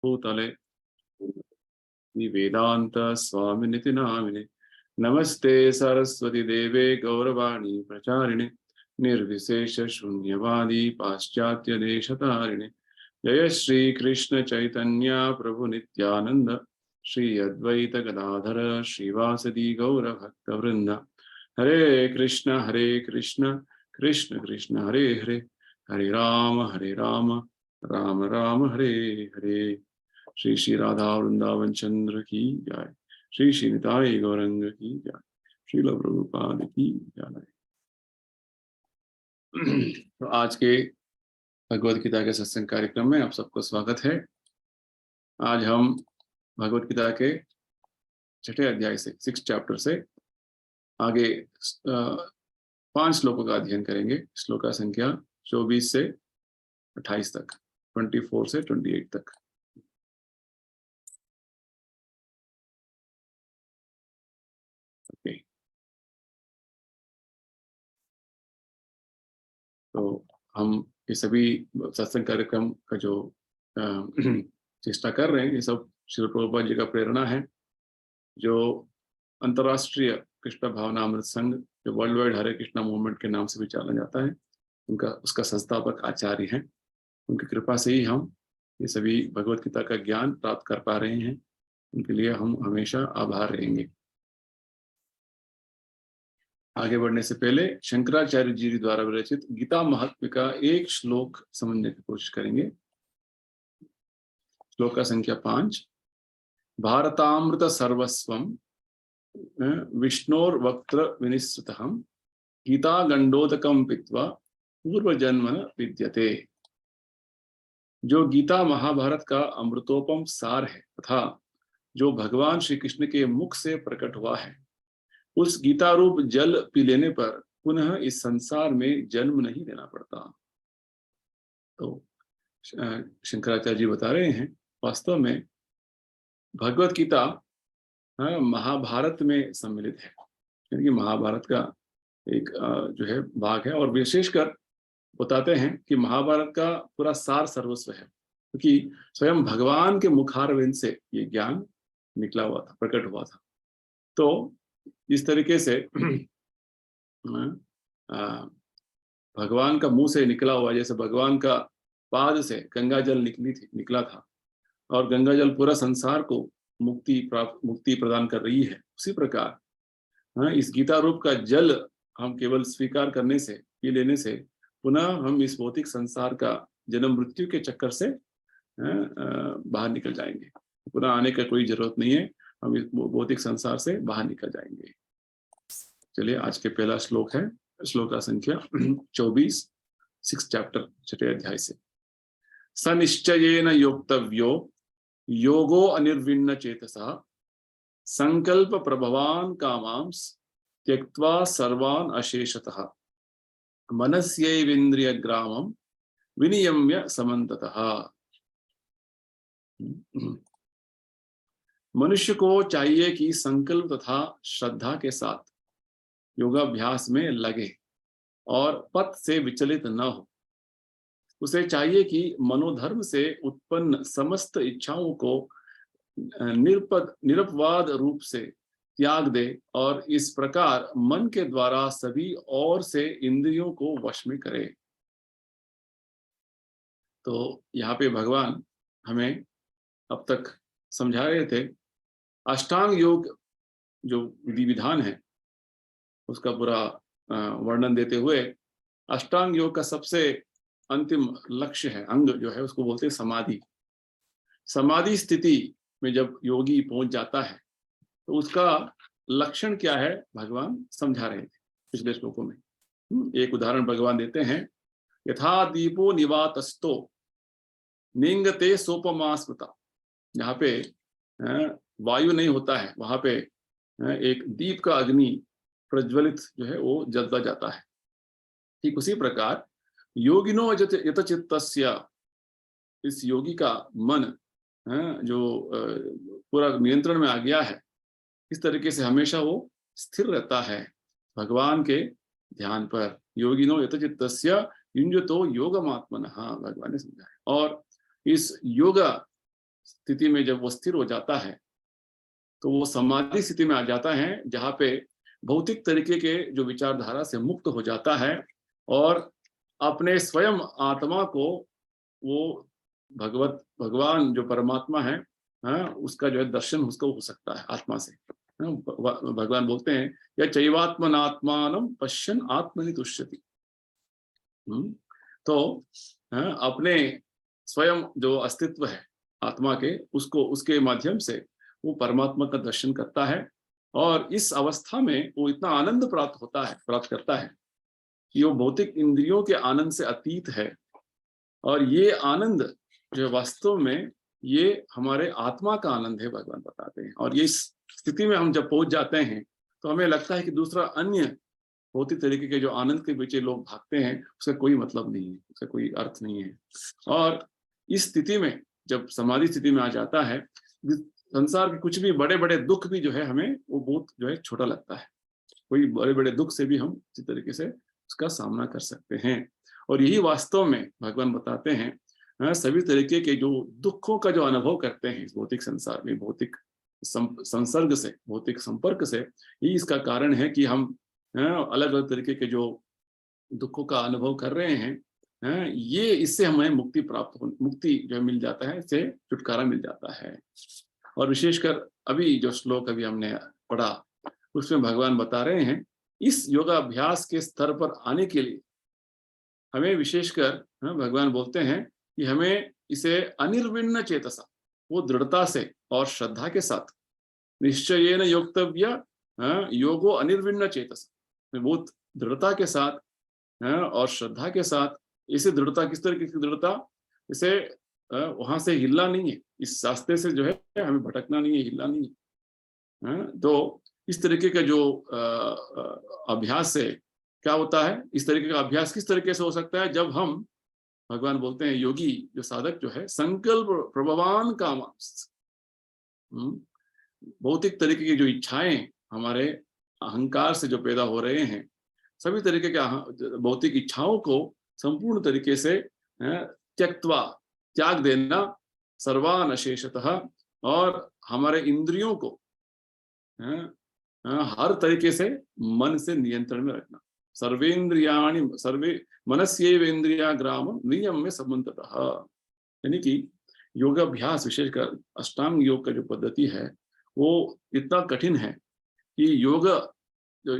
भूतले वेदांत स्वामिनिति नामिने नमस्ते सरस्वती देवे गौरवाणी प्रचारिणे निर्विशेष शून्यवादी पाश्चात्य देशतारिणे जय श्री कृष्ण चैतन्य प्रभु नित्यानंद श्री अद्वैत गदाधर श्रीवासदि गौर भक्त वृंद हरे कृष्ण कृष्ण कृष्ण हरे हरे हरे राम राम राम हरे हरे। श्री श्री राधा वृंदावन चंद्र की जय। श्री श्री निताई गौरंग की जय। श्रील प्रभुपाद की जय। तो आज के भगवत गीता के सत्संग कार्यक्रम में आप सबको स्वागत है। आज हम भगवत गीता के छठे अध्याय से 6 चैप्टर से आगे 5 श्लोकों का अध्ययन करेंगे। श्लोक संख्या 24 से 28 तक, 24 से 28 तक। तो हम ये सभी सत्संग कार्यक्रम का जो चेष्टा कर रहे हैं, ये सब श्री प्रभुपाद जी का प्रेरणा है, जो अंतर्राष्ट्रीय कृष्ण भावनामृत संघ, जो वर्ल्ड वाइड हरे कृष्णा मूवमेंट के नाम से भी जाना जाता है, उसका संस्थापक आचार्य हैं। उनकी कृपा से ही हम ये सभी भगवत गीता का ज्ञान प्राप्त कर पा रहे हैं। उनके लिए हम हमेशा आभार रहेंगे। आगे बढ़ने से पहले शंकराचार्य जी द्वारा विरचित गीता महात्म्य का एक श्लोक समझने की कोशिश करेंगे। श्लोक का संख्या 5। भारतामृत सर्वस्वम विष्णोर्वक्त्र विनिश्रुतहम गीता गंडोदकम पित्वा पूर्व जन्म न विद्यते। जो गीता महाभारत का अमृतोपम सार है तथा जो भगवान श्री कृष्ण के मुख से प्रकट हुआ है, उस गीता रूप जल पी लेने पर पुनः इस संसार में जन्म नहीं लेना पड़ता। तो शंकराचार्य जी बता रहे हैं, वास्तव में भगवत गीता महाभारत में सम्मिलित है, यानी कि महाभारत का एक जो है भाग है। और विशेषकर बताते हैं कि महाभारत का पूरा सार सर्वस्व है, क्योंकि स्वयं भगवान के मुखारविंद से ये ज्ञान निकला हुआ था, प्रकट हुआ था। तो इस तरीके से भगवान का मुंह से निकला हुआ, जैसे भगवान का पाद से गंगा जल निकला था और गंगा जल पूरा संसार को मुक्ति प्रदान कर रही है, उसी प्रकार इस गीता रूप का जल हम केवल स्वीकार करने से, पी लेने से पुनः हम इस भौतिक संसार का जन्म मृत्यु के चक्कर से बाहर निकल जाएंगे। पुनः आने का कोई जरूरत नहीं है, हम इस भौतिक संसार से बाहर निकल जाएंगे। चलिए, आज के पहला श्लोक है, श्लोक का संख्या 24, 6 चैप्टर, छठे अध्याय से। सनिश्चयेन योक्तव्यो योगो अनिर्विण्ण चेतसा संकल्प प्रभवान कामांस त्यक्त्वा सर्वान अशेषतः मनस्यैवेन्द्रिय ग्रामम विनियम्य समन्ततः। मनुष्य को चाहिए कि संकल्प तथा श्रद्धा के साथ योगाभ्यास में लगे और पथ से विचलित न हो। उसे चाहिए कि मनोधर्म से उत्पन्न समस्त इच्छाओं को निरपवाद रूप से त्याग दे और इस प्रकार मन के द्वारा सभी ओर से इंद्रियों को वश में करे। तो यहाँ पे भगवान हमें अब तक समझा रहे थे अष्टांग योग जो विधि विधान है उसका पूरा वर्णन देते हुए, अष्टांग योग का सबसे अंतिम लक्ष्य है, अंग जो है, उसको बोलते हैं समाधि। समाधि स्थिति में जब योगी पहुंच जाता है तो उसका लक्षण क्या है भगवान समझा रहे थे पिछले श्लोकों में। एक उदाहरण भगवान देते हैं, यथा दीपो निवातस्तो निंगते सोपमा स्मृता। जहाँ पे वायु नहीं होता है, वहां पे एक दीप का अग्नि प्रज्वलित जो है वो जलता जाता है। ठीक उसी प्रकार योगिनो यतचित्तस्य, इस योगी का मन जो पूरा नियंत्रण में आ गया है, इस तरीके से हमेशा वो स्थिर रहता है भगवान के ध्यान पर। योगिनो यतचित्तस्य युञ्जतो योगमात्मनः, भगवान ने समझाया। और इस योगा स्थिति में जब वो स्थिर हो जाता है तो वो समाधि स्थिति में आ जाता है, जहाँ पे भौतिक तरीके के जो विचारधारा से मुक्त हो जाता है और अपने स्वयं आत्मा को वो भगवान जो परमात्मा है, हाँ, उसका जो है दर्शन उसको हो सकता है आत्मा से। हाँ, भगवान बोलते हैं या चैवात्मनात्मानं पश्यन् आत्मनि तुष्यति। तो हाँ, अपने स्वयं जो अस्तित्व है आत्मा के, उसको उसके माध्यम से वो परमात्मा का दर्शन करता है और इस अवस्था में वो इतना आनंद प्राप्त करता है कि वो भौतिक इंद्रियों के आनंद से अतीत है। और ये आनंद जो वास्तव में ये हमारे आत्मा का आनंद है, भगवान बताते हैं। और ये इस स्थिति में हम जब पहुंच जाते हैं तो हमें लगता है कि दूसरा अन्य भौतिक तरीके के जो आनंद के पीछे लोग भागते हैं उसका कोई मतलब नहीं है, उसका कोई अर्थ नहीं है। और इस स्थिति में जब समाधि स्थिति में आ जाता है, संसार के कुछ भी बड़े बड़े दुख भी जो है हमें वो बहुत जो है छोटा लगता है। कोई बड़े बड़े दुख से भी हम इसी तरीके से उसका सामना कर सकते हैं। और यही वास्तव में भगवान बताते हैं, सभी तरीके के जो दुखों का जो अनुभव करते हैं इस भौतिक संसार में, भौतिक संसर्ग से, भौतिक संपर्क से, यही इसका कारण है कि हम अलग अलग तरीके के जो दुखों का अनुभव कर रहे हैं, ये इससे हमें मुक्ति जो मिल जाता है, इससे छुटकारा मिल जाता है। और विशेषकर अभी जो श्लोक अभी हमने पढ़ा उसमें भगवान बता रहे हैं इस योगाभ्यास के स्तर पर आने के लिए हमें विशेषकर भगवान बोलते हैं कि हमें इसे अनिर्विण्ण चेतसा, वो दृढ़ता से और श्रद्धा के साथ, निश्चयेन योक्तव्य योगो अनिर्विण्ण चेतसा, बहुत दृढ़ता के साथ और श्रद्धा के साथ। इसे दृढ़ता किस तरह की दृढ़ता, इसे वहां से हिलना नहीं है, इस रास्ते से जो है हमें भटकना नहीं है, हिलना नहीं है। तो इस तरीके का जो अभ्यास से क्या होता है, इस तरीके का अभ्यास किस तरीके से हो सकता है, जब हम, भगवान बोलते हैं योगी जो साधक जो है, संकल्प प्रभवान कामांस, भौतिक तरीके की जो इच्छाएं हमारे अहंकार से जो पैदा हो रहे हैं, सभी तरीके के भौतिक इच्छाओं को संपूर्ण तरीके से त्यक्त्वा, त्याग देना, सर्वान अशेषतः, और हमारे इंद्रियों को हर तरीके से मन से नियंत्रण में रखना। सर्वे मनस्येवेन्द्रिया ग्रामं नियम्य समन्ततः, यानी कि योगाभ्यास, विशेषकर अष्टांग योग का जो पद्धति है वो इतना कठिन है कि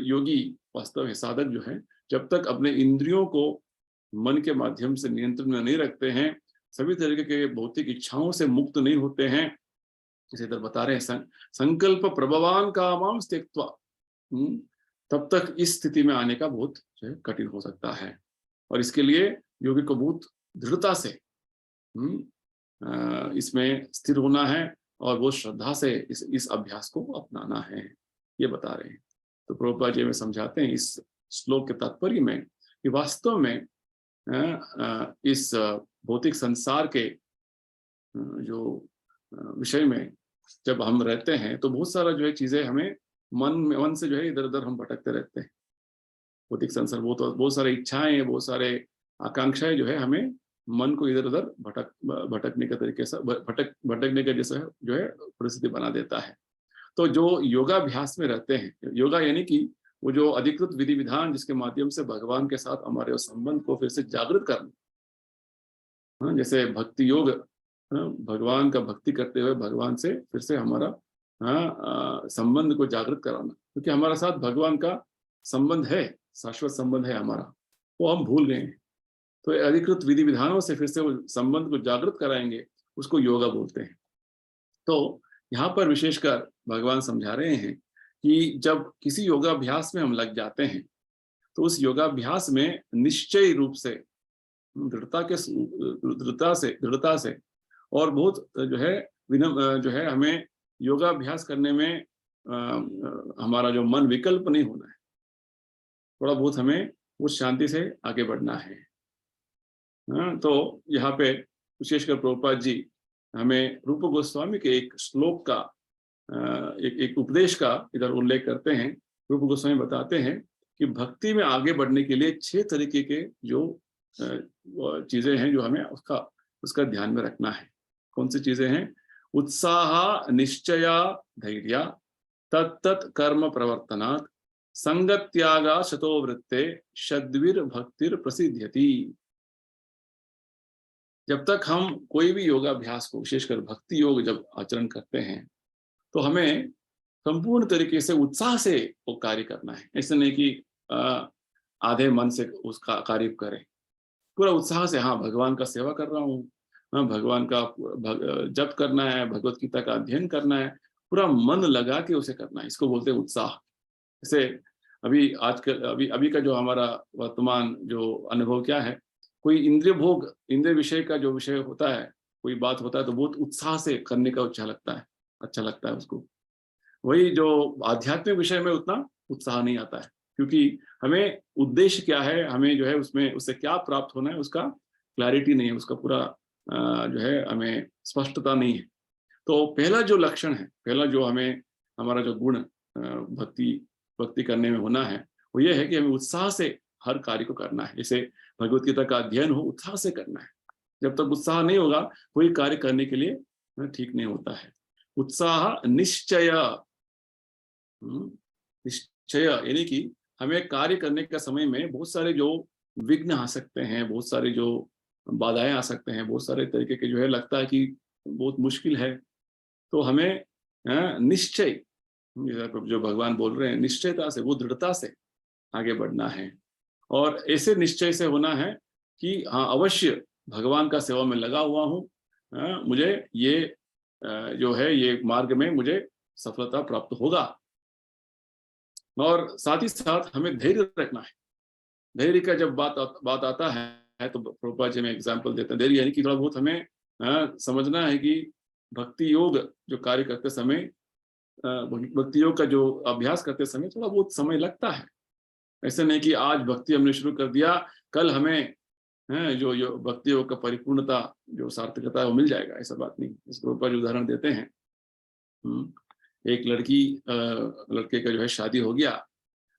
योगी वास्तव में साधक जो है, जब तक अपने इंद्रियों को मन के माध्यम से नियंत्रण में नहीं रखते हैं, सभी तरीके के भौतिक इच्छाओं से मुक्त नहीं होते हैं, जैसे इधर बता रहे हैं संकल्प प्रभवान कामां त्यक्त्वा, तब तक इस स्थिति में आने का बहुत कठिन हो सकता है। और इसके लिए योगी को बहुत दृढ़ता से इसमें स्थिर होना है और बहुत श्रद्धा से इस अभ्यास को अपनाना है, ये बता रहे हैं। तो प्रभुपाद जी में समझाते हैं इस श्लोक के तात्पर्य में कि वास्तव में इस भौतिक संसार के जो विषय में जब हम रहते हैं तो बहुत सारा जो है चीजें हमें मन से जो है इधर उधर हम भटकते रहते हैं। भौतिक संसार बहुत सारे इच्छाएं, बहुत सारे आकांक्षाएं जो है हमें मन को इधर उधर भटकने का तरीके से भटकने का जैसा जो है परिस्थिति बना देता है। तो जो योगाभ्यास में रहते हैं, योगा यानी कि वो जो अधिकृत विधि विधान जिसके माध्यम से भगवान के साथ हमारे संबंध को फिर से जागृत करना, जैसे भक्ति योग, भगवान का भक्ति करते हुए भगवान से फिर से हमारा संबंध को जागृत कराना, क्योंकि हमारा साथ भगवान का संबंध है, शाश्वत संबंध है हमारा, वो हम भूल गए हैं। तो अधिकृत विधि विधानों से फिर से वो संबंध को जागृत कराएंगे, उसको योगा बोलते हैं। तो यहाँ पर विशेषकर भगवान समझा रहे हैं कि जब किसी योगाभ्यास में हम लग जाते हैं तो उस योगाभ्यास में निश्चय रूप से दृढ़ता से और बहुत जो है हमें योगाभ्यास करने में हमारा जो मन विकल्प नहीं होना है, थोड़ा बहुत हमें उस शांति से आगे बढ़ना है। तो यहाँ पे विशेषकर प्रभुपाद जी हमें रूप गोस्वामी के एक श्लोक का एक उपदेश का इधर उल्लेख करते हैं। रूप गोस्वामी बताते हैं कि भक्ति में आगे बढ़ने के लिए 6 तरीके के जो चीजें हैं जो हमें उसका ध्यान में रखना है। कौन सी चीजें हैं? उत्साह निश्चय धैर्य तत्तत् कर्म प्रवर्तनात् संगत्यागा शतो वृत्ते शद्विर भक्तिर प्रसिद्ध्यति। जब तक हम कोई भी योगाभ्यास को, विशेषकर भक्ति योग जब आचरण करते हैं, तो हमें संपूर्ण तरीके से उत्साह से वो कार्य करना है। ऐसे नहीं कि आधे मन से उसका कार्य करें, पूरा उत्साह से, हाँ भगवान का सेवा कर रहा हूँ, हाँ भगवान का जप करना है, भगवत गीता का अध्ययन करना है, पूरा मन लगा के उसे करना है, इसको बोलते हैं उत्साह। जैसे अभी आजकल अभी का जो हमारा वर्तमान जो अनुभव क्या है, कोई इंद्रिय भोग, इंद्रिय विषय का जो विषय होता है, कोई बात होता है तो बहुत उत्साह से करने का अच्छा लगता है उसको। वही जो आध्यात्मिक विषय में उतना उत्साह नहीं आता है, क्योंकि हमें उद्देश्य क्या है, हमें जो है उसमें उससे क्या प्राप्त होना है, उसका क्लैरिटी नहीं है, उसका पूरा जो है हमें स्पष्टता नहीं है। तो पहला जो लक्षण है, पहला जो हमें हमारा जो गुण भक्ति करने में होना है, वो ये है कि हमें उत्साह से हर कार्य को करना है। जैसे भगवत गीता का अध्ययन हो, उत्साह से करना है। जब तक उत्साह नहीं होगा, कोई कार्य करने के लिए ठीक नहीं होता है। उत्साह निश्चय, निश्चय यानी कि हमें कार्य करने का समय में बहुत सारे जो विघ्न आ सकते हैं, बहुत सारे जो बाधाएं आ सकते हैं, बहुत सारे तरीके के जो है लगता है कि बहुत मुश्किल है, तो हमें निश्चय, जो भगवान बोल रहे हैं, निश्चयता से, वो दृढ़ता से आगे बढ़ना है। और ऐसे निश्चय से होना है कि हाँ अवश्य भगवान का सेवा में लगा हुआ हूँ, मुझे ये जो है ये मार्ग में मुझे सफलता प्राप्त होगा। और साथ ही साथ हमें धैर्य रखना है। धैर्य का जब बात आता है तो प्रभुपाद जी में एग्जाम्पल देते हैं। धैर्य यानी कि थोड़ा बहुत हमें समझना है कि भक्ति योग जो कार्य करते समय, भक्ति योग का जो अभ्यास करते समय थोड़ा बहुत समय लगता है। ऐसे नहीं कि आज भक्ति हमने शुरू कर दिया, कल हमें जो भक्ति योग का परिपूर्णता, जो सार्थकता है वो मिल जाएगा, ऐसा बात नहीं। इस प्रभुपाद जी उदाहरण देते हैं, एक लड़के का जो है शादी हो गया,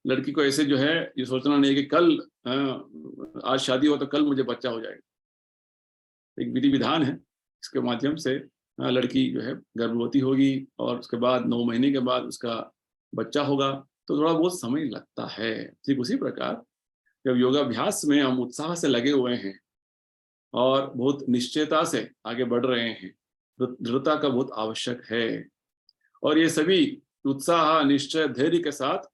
लड़की को ऐसे जो है ये सोचना नहीं है कि कल आज शादी हो तो कल मुझे बच्चा हो जाएगा। एक विधि विधान है, इसके माध्यम से लड़की जो है गर्भवती होगी और उसके बाद 9 महीने के बाद उसका बच्चा होगा, तो थोड़ा बहुत समय लगता है। ठीक उसी प्रकार जब योगाभ्यास में हम उत्साह से लगे हुए हैं और बहुत निश्चयता से आगे बढ़ रहे हैं, दृढ़ता का बहुत आवश्यक है। और ये सभी उत्साह, निश्चय, धैर्य के साथ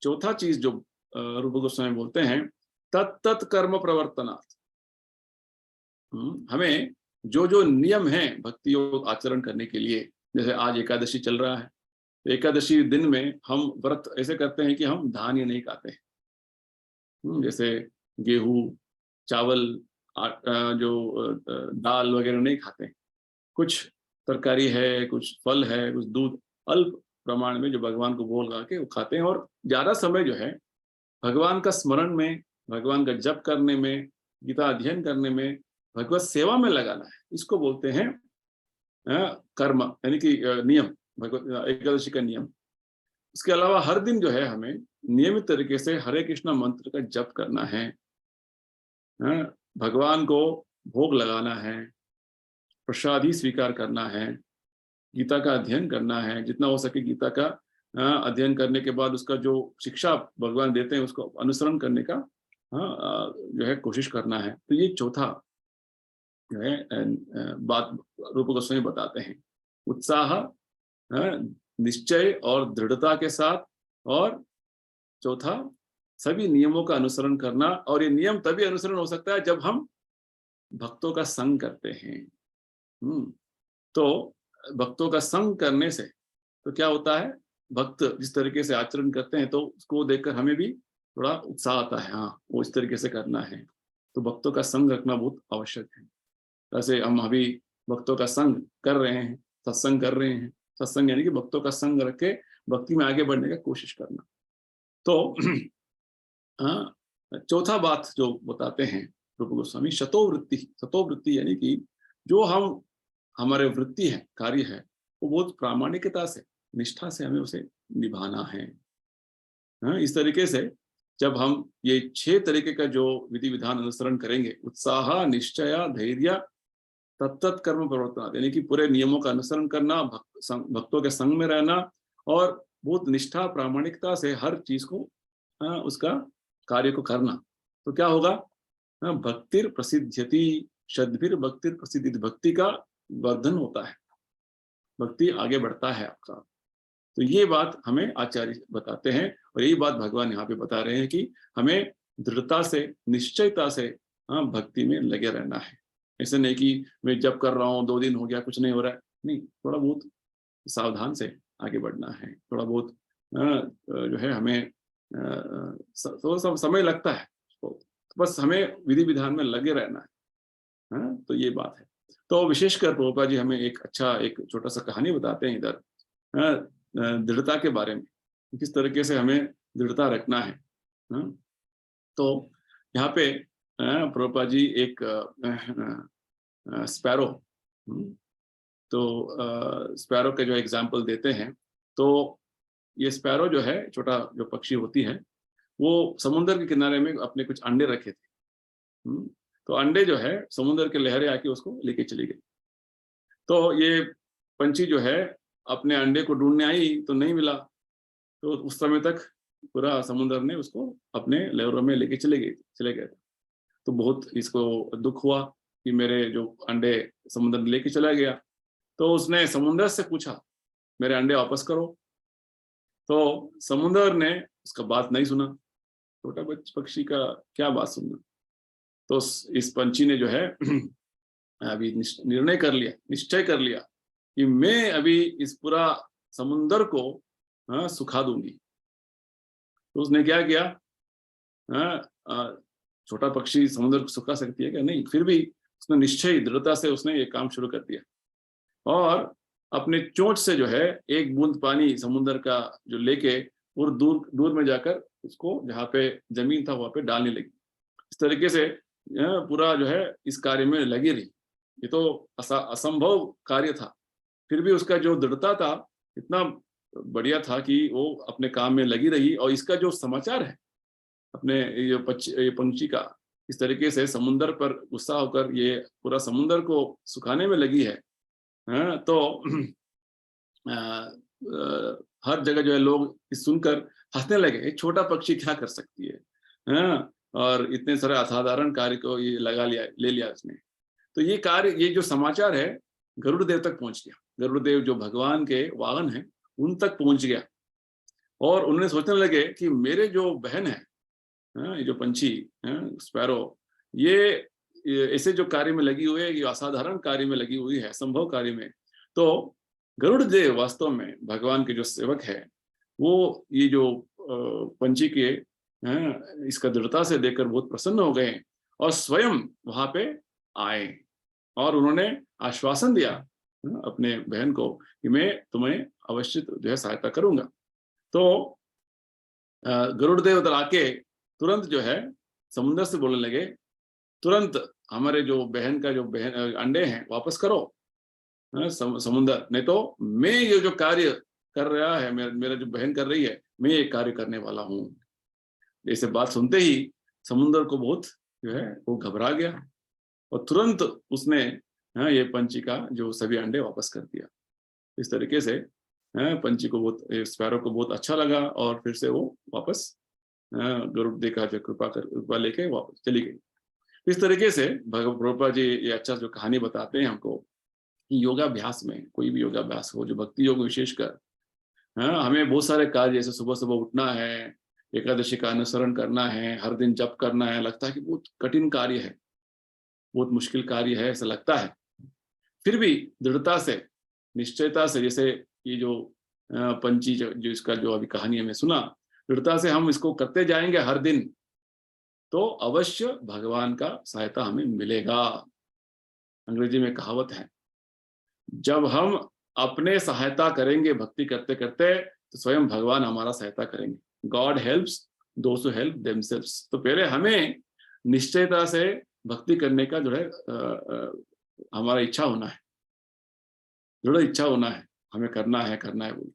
चौथा चीज जो रूप गोस्वामी बोलते हैं, तत्त कर्म प्रवर्तनात्। हमें जो जो नियम है भक्ति योग आचरण करने के लिए, जैसे आज एकादशी चल रहा है, एकादशी दिन में हम व्रत ऐसे करते हैं कि हम धान्य नहीं खाते हैं। जैसे गेहूं, चावल, जो दाल वगैरह नहीं खाते। कुछ तरकारी है, कुछ फल है, कुछ दूध, अल्प प्रमाण में जो भगवान को भोग लगा के वो खाते हैं। और ज्यादा समय जो है भगवान का स्मरण में, भगवान का जप करने में, गीता अध्ययन करने में, भगवत सेवा में लगाना है। इसको बोलते हैं कर्म, यानी कि नियम, भगवत एकादशी का नियम। इसके अलावा हर दिन जो है हमें नियमित तरीके से हरे कृष्णा मंत्र का जप करना है, भगवान को भोग लगाना है, प्रसाद ही स्वीकार करना है, गीता का अध्ययन करना है। जितना हो सके गीता का अध्ययन करने के बाद उसका जो शिक्षा भगवान देते हैं उसको अनुसरण करने का जो है कोशिश करना है। तो ये चौथा जो है बात रूप गोस्वामी बताते हैं, उत्साह, निश्चय और दृढ़ता के साथ, और चौथा सभी नियमों का अनुसरण करना। और ये नियम तभी अनुसरण हो सकता है जब हम भक्तों का संग करते हैं। तो भक्तों का संग करने से तो क्या होता है, भक्त जिस तरीके से आचरण करते हैं तो उसको देखकर हमें भी थोड़ा उत्साह आता है, हाँ वो इस तरीके से करना है। तो भक्तों का संग रखना बहुत आवश्यक है। जैसे हम अभी भक्तों का संग कर रहे हैं, सत्संग कर रहे हैं। सत्संग यानी कि भक्तों का संग रख के भक्ति में आगे बढ़ने का कोशिश करना। तो चौथा बात जो बताते हैं रूप गोस्वामी, शतोवृत्ति। शतोवृत्ति यानी कि जो हमारे वृत्ति है, कार्य है, वो बहुत प्रामाणिकता से, निष्ठा से हमें उसे निभाना है। इस तरीके से जब हम ये 6 तरीके का जो विधि विधान अनुसरण करेंगे, उत्साह, निश्चय, धैर्य तत्त कर्म प्रवर्तन, यानी कि पूरे नियमों का अनुसरण करना, भक्तों के संग में रहना और बहुत निष्ठा प्रामाणिकता से हर चीज को उसका कार्य को करना। तो क्या होगा? भक्तिर प्रसिद्ध्यति, शद्भिर भक्तिर प्रसिद्धि, भक्ति का वर्धन होता है, भक्ति आगे बढ़ता है आपका। तो ये बात हमें आचार्य बताते हैं और यही बात भगवान यहाँ पे बता रहे हैं कि हमें दृढ़ता से, निश्चयता से भक्ति में लगे रहना है। ऐसे नहीं कि मैं जब कर रहा हूँ 2 दिन हो गया कुछ नहीं हो रहा है, नहीं, थोड़ा बहुत सावधान से आगे बढ़ना है, थोड़ा बहुत जो है हमें थोड़ा सा समय लगता है, तो बस हमें विधि विधान में लगे रहना है। तो ये बात है। तो विशेषकर प्रभुपाद जी हमें एक छोटा सा कहानी बताते हैं इधर दृढ़ता के बारे में, किस तरीके से हमें दृढ़ता रखना है। तो यहाँ पे प्रभुपाद जी एक स्पैरो, तो स्पैरो का जो एग्जाम्पल देते हैं, तो ये स्पैरो जो है, छोटा जो पक्षी होती है, वो समुद्र के किनारे में अपने कुछ अंडे रखे थे। तो अंडे जो है समुद्र के लहरें आके उसको लेके चली गई। तो ये पंछी जो है अपने अंडे को ढूंढने आई तो नहीं मिला, तो उस समय तक पूरा समुद्र ने उसको अपने लहरों में लेके चले गए। तो बहुत इसको दुख हुआ कि मेरे जो अंडे समुद्र लेके चला गया। तो उसने समुद्र से पूछा मेरे अंडे वापस करो। तो समुद्र ने उसका बात नहीं सुना, छोटा पक्षी का क्या बात सुनना। तो इस पंछी ने जो है अभी निश्चय कर लिया कि मैं अभी इस पूरा समुद्र को सुखा दूंगी। तो उसने क्या किया, छोटा पक्षी समुद्र को सुखा सकती है क्या? नहीं, फिर भी उसने निश्चय दृढ़ता से उसने ये काम शुरू कर दिया और अपने चोंच से जो है एक बूंद पानी समुद्र का जो लेके और दूर में जाकर उसको जहाँ पे जमीन था वहां पे डालने लगी। इस तरीके से पूरा जो है इस कार्य में लगी रही। ये तो असंभव कार्य था, फिर भी उसका जो दृढ़ता था इतना बढ़िया था कि वो अपने काम में लगी रही। और इसका जो समाचार है अपने ये पंछी का, इस तरीके से समुद्र पर गुस्सा होकर ये पूरा समुद्र को सुखाने में लगी है। तो हर जगह जो है लोग सुनकर हंसने लगे, एक छोटा पक्षी क्या कर सकती है, और इतने सारे असाधारण कार्य को ये ले लिया उसने। तो ये कार्य, ये जो समाचार है गरुड़ देव तक पहुंच गया। गरुड़ देव जो भगवान के वाहन है उन तक पहुंच गया और उन्होंने सोचने लगे कि मेरे जो बहन है, ये जो पंछी स्पैरो, ये ऐसे जो कार्य में लगी हुई है, ये असाधारण कार्य में लगी हुई है, असंभव कार्य में। तो गरुड़ देव वास्तव में भगवान के जो सेवक है, वो ये जो पंछी के इसका दृढ़ता से देखकर बहुत प्रसन्न हो गए और स्वयं वहां पे आए और उन्होंने आश्वासन दिया अपने बहन को कि मैं तुम्हें अवश्य जो है सहायता करूंगा। तो गरुड़ देव उधर आके तुरंत जो है समुद्र से बोलने लगे, तुरंत हमारे जो बहन का जो अंडे हैं वापस करो समुद्र, नहीं तो मैं ये जो कार्य कर रहा है, मेरा जो बहन कर रही है, मैं ये कार्य करने वाला हूँ। ऐसे बात सुनते ही समुद्र को बहुत जो है वो घबरा गया और तुरंत उसने ये पंछी का जो सभी अंडे वापस कर दिया। इस तरीके से पंछी को बहुत, स्पैरो को बहुत अच्छा लगा और फिर से वो वापस गरुड़ देव का जो कृपा लेके वापस चली गई। इस तरीके से प्रभुपाद जी ये अच्छा जो कहानी बताते हैं हमको कि योगाभ्यास में, कोई भी योगाभ्यास हो, जो भक्ति योग विशेषकर, हमें बहुत सारे कार्य, जैसे सुबह सुबह उठना है, एकादशी का अनुसरण करना है, हर दिन जप करना है, लगता है कि बहुत कठिन कार्य है, बहुत मुश्किल कार्य है ऐसा लगता है। फिर भी दृढ़ता से, निश्चयता से, जैसे ये जो पंछी जो इसका जो अभी कहानी हमें सुना, दृढ़ता से हम इसको करते जाएंगे हर दिन, तो अवश्य भगवान का सहायता हमें मिलेगा। अंग्रेजी में कहावत है, जब हम अपने सहायता करेंगे भक्ति करते करते, तो स्वयं भगवान हमारा सहायता करेंगे। God helps those who help themselves. तो पहले हमें निश्चयता से भक्ति करने का जो है हमारा इच्छा होना है, दृढ़ इच्छा होना है, हमें करना है बोल।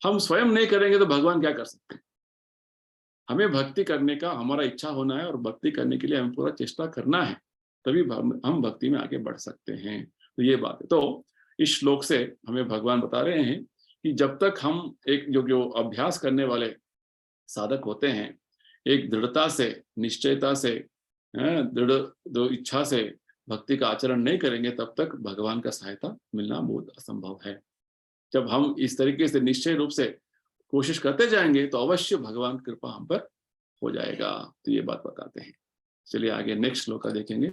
हम स्वयं नहीं करेंगे तो भगवान क्या कर सकते हैं? हमें भक्ति करने का हमारा इच्छा होना है और भक्ति करने के लिए हमें पूरा चेष्टा करना है। तभी हम भक्ति में आगे बढ़ सकते हैं। तो ये बात है। तो इस श्लोक से हमें भगवान बता रहे हैं कि जब तक हम एक जो जो अभ्यास करने वाले साधक होते हैं, एक दृढ़ता से, निश्चयता से, दृढ़ जो इच्छा से भक्ति का आचरण नहीं करेंगे, तब तक भगवान का सहायता मिलना बहुत असंभव है। जब हम इस तरीके से निश्चय रूप से कोशिश करते जाएंगे तो अवश्य भगवान की कृपा हम पर हो जाएगा। तो ये बात बताते हैं। चलिए आगे नेक्स्ट श्लोक देखेंगे।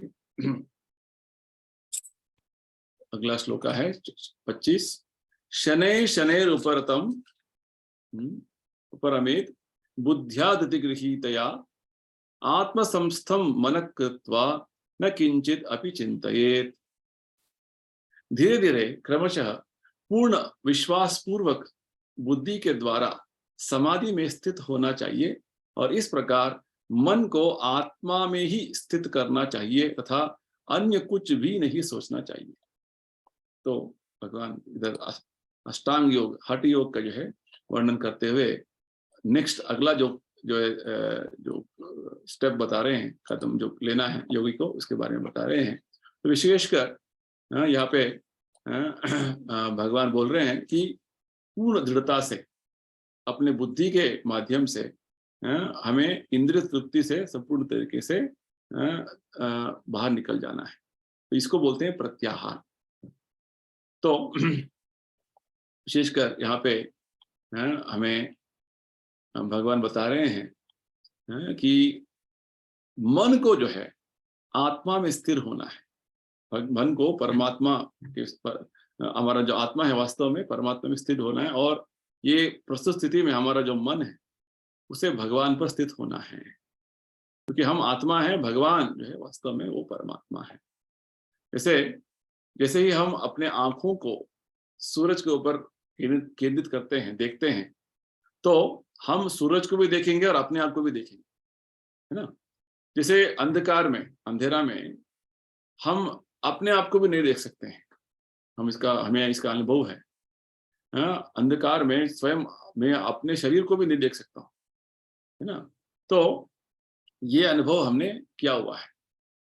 अगला श्लोक है 25। शनै शनैर उपरतम उपरमेत बुद्ध्यादिति गृहीतया आत्मसंस्थम मनः कृत्वा न किंचित अपि चिंतयेत। धीरे धीरे क्रमशः पूर्ण विश्वास पूर्वक बुद्धि के द्वारा समाधि में स्थित होना चाहिए और इस प्रकार मन को आत्मा में ही स्थित करना चाहिए तथा अन्य कुछ भी नहीं सोचना चाहिए। तो भगवान इधर अष्टांग योग, हठ योग का जो है वर्णन करते हुए नेक्स्ट अगला जो स्टेप बता रहे हैं, कदम जो लेना है योगी को, उसके बारे में बता रहे हैं। तो विशेषकर यहाँ पे भगवान बोल रहे हैं कि पूर्ण दृढ़ता से अपने बुद्धि के माध्यम से हमें इंद्रिय तृप्ति से संपूर्ण तरीके से बाहर निकल जाना है। तो इसको बोलते हैं प्रत्याहार। तो विशेषकर यहाँ पे हमें भगवान बता रहे हैं कि मन को जो है आत्मा में स्थिर होना है। मन को परमात्मा के हमारा जो आत्मा है वास्तव में परमात्मा में स्थिर होना है, और ये प्रस्तुत स्थिति में हमारा जो मन है उसे भगवान पर स्थित होना है, क्योंकि हम आत्मा है, भगवान जो है वास्तव में वो परमात्मा है। जैसे ही हम अपने आंखों को सूरज के ऊपर केंद्रित करते हैं, देखते हैं, तो हम सूरज को भी देखेंगे और अपने आप को भी देखेंगे, है ना। जैसे अंधकार में, अंधेरा में हम अपने आप को भी नहीं देख सकते हैं, हमें इसका अनुभव है। अंधकार में स्वयं मैं अपने शरीर को भी नहीं देख सकता हूँ, है ना। तो ये अनुभव हमने किया हुआ है।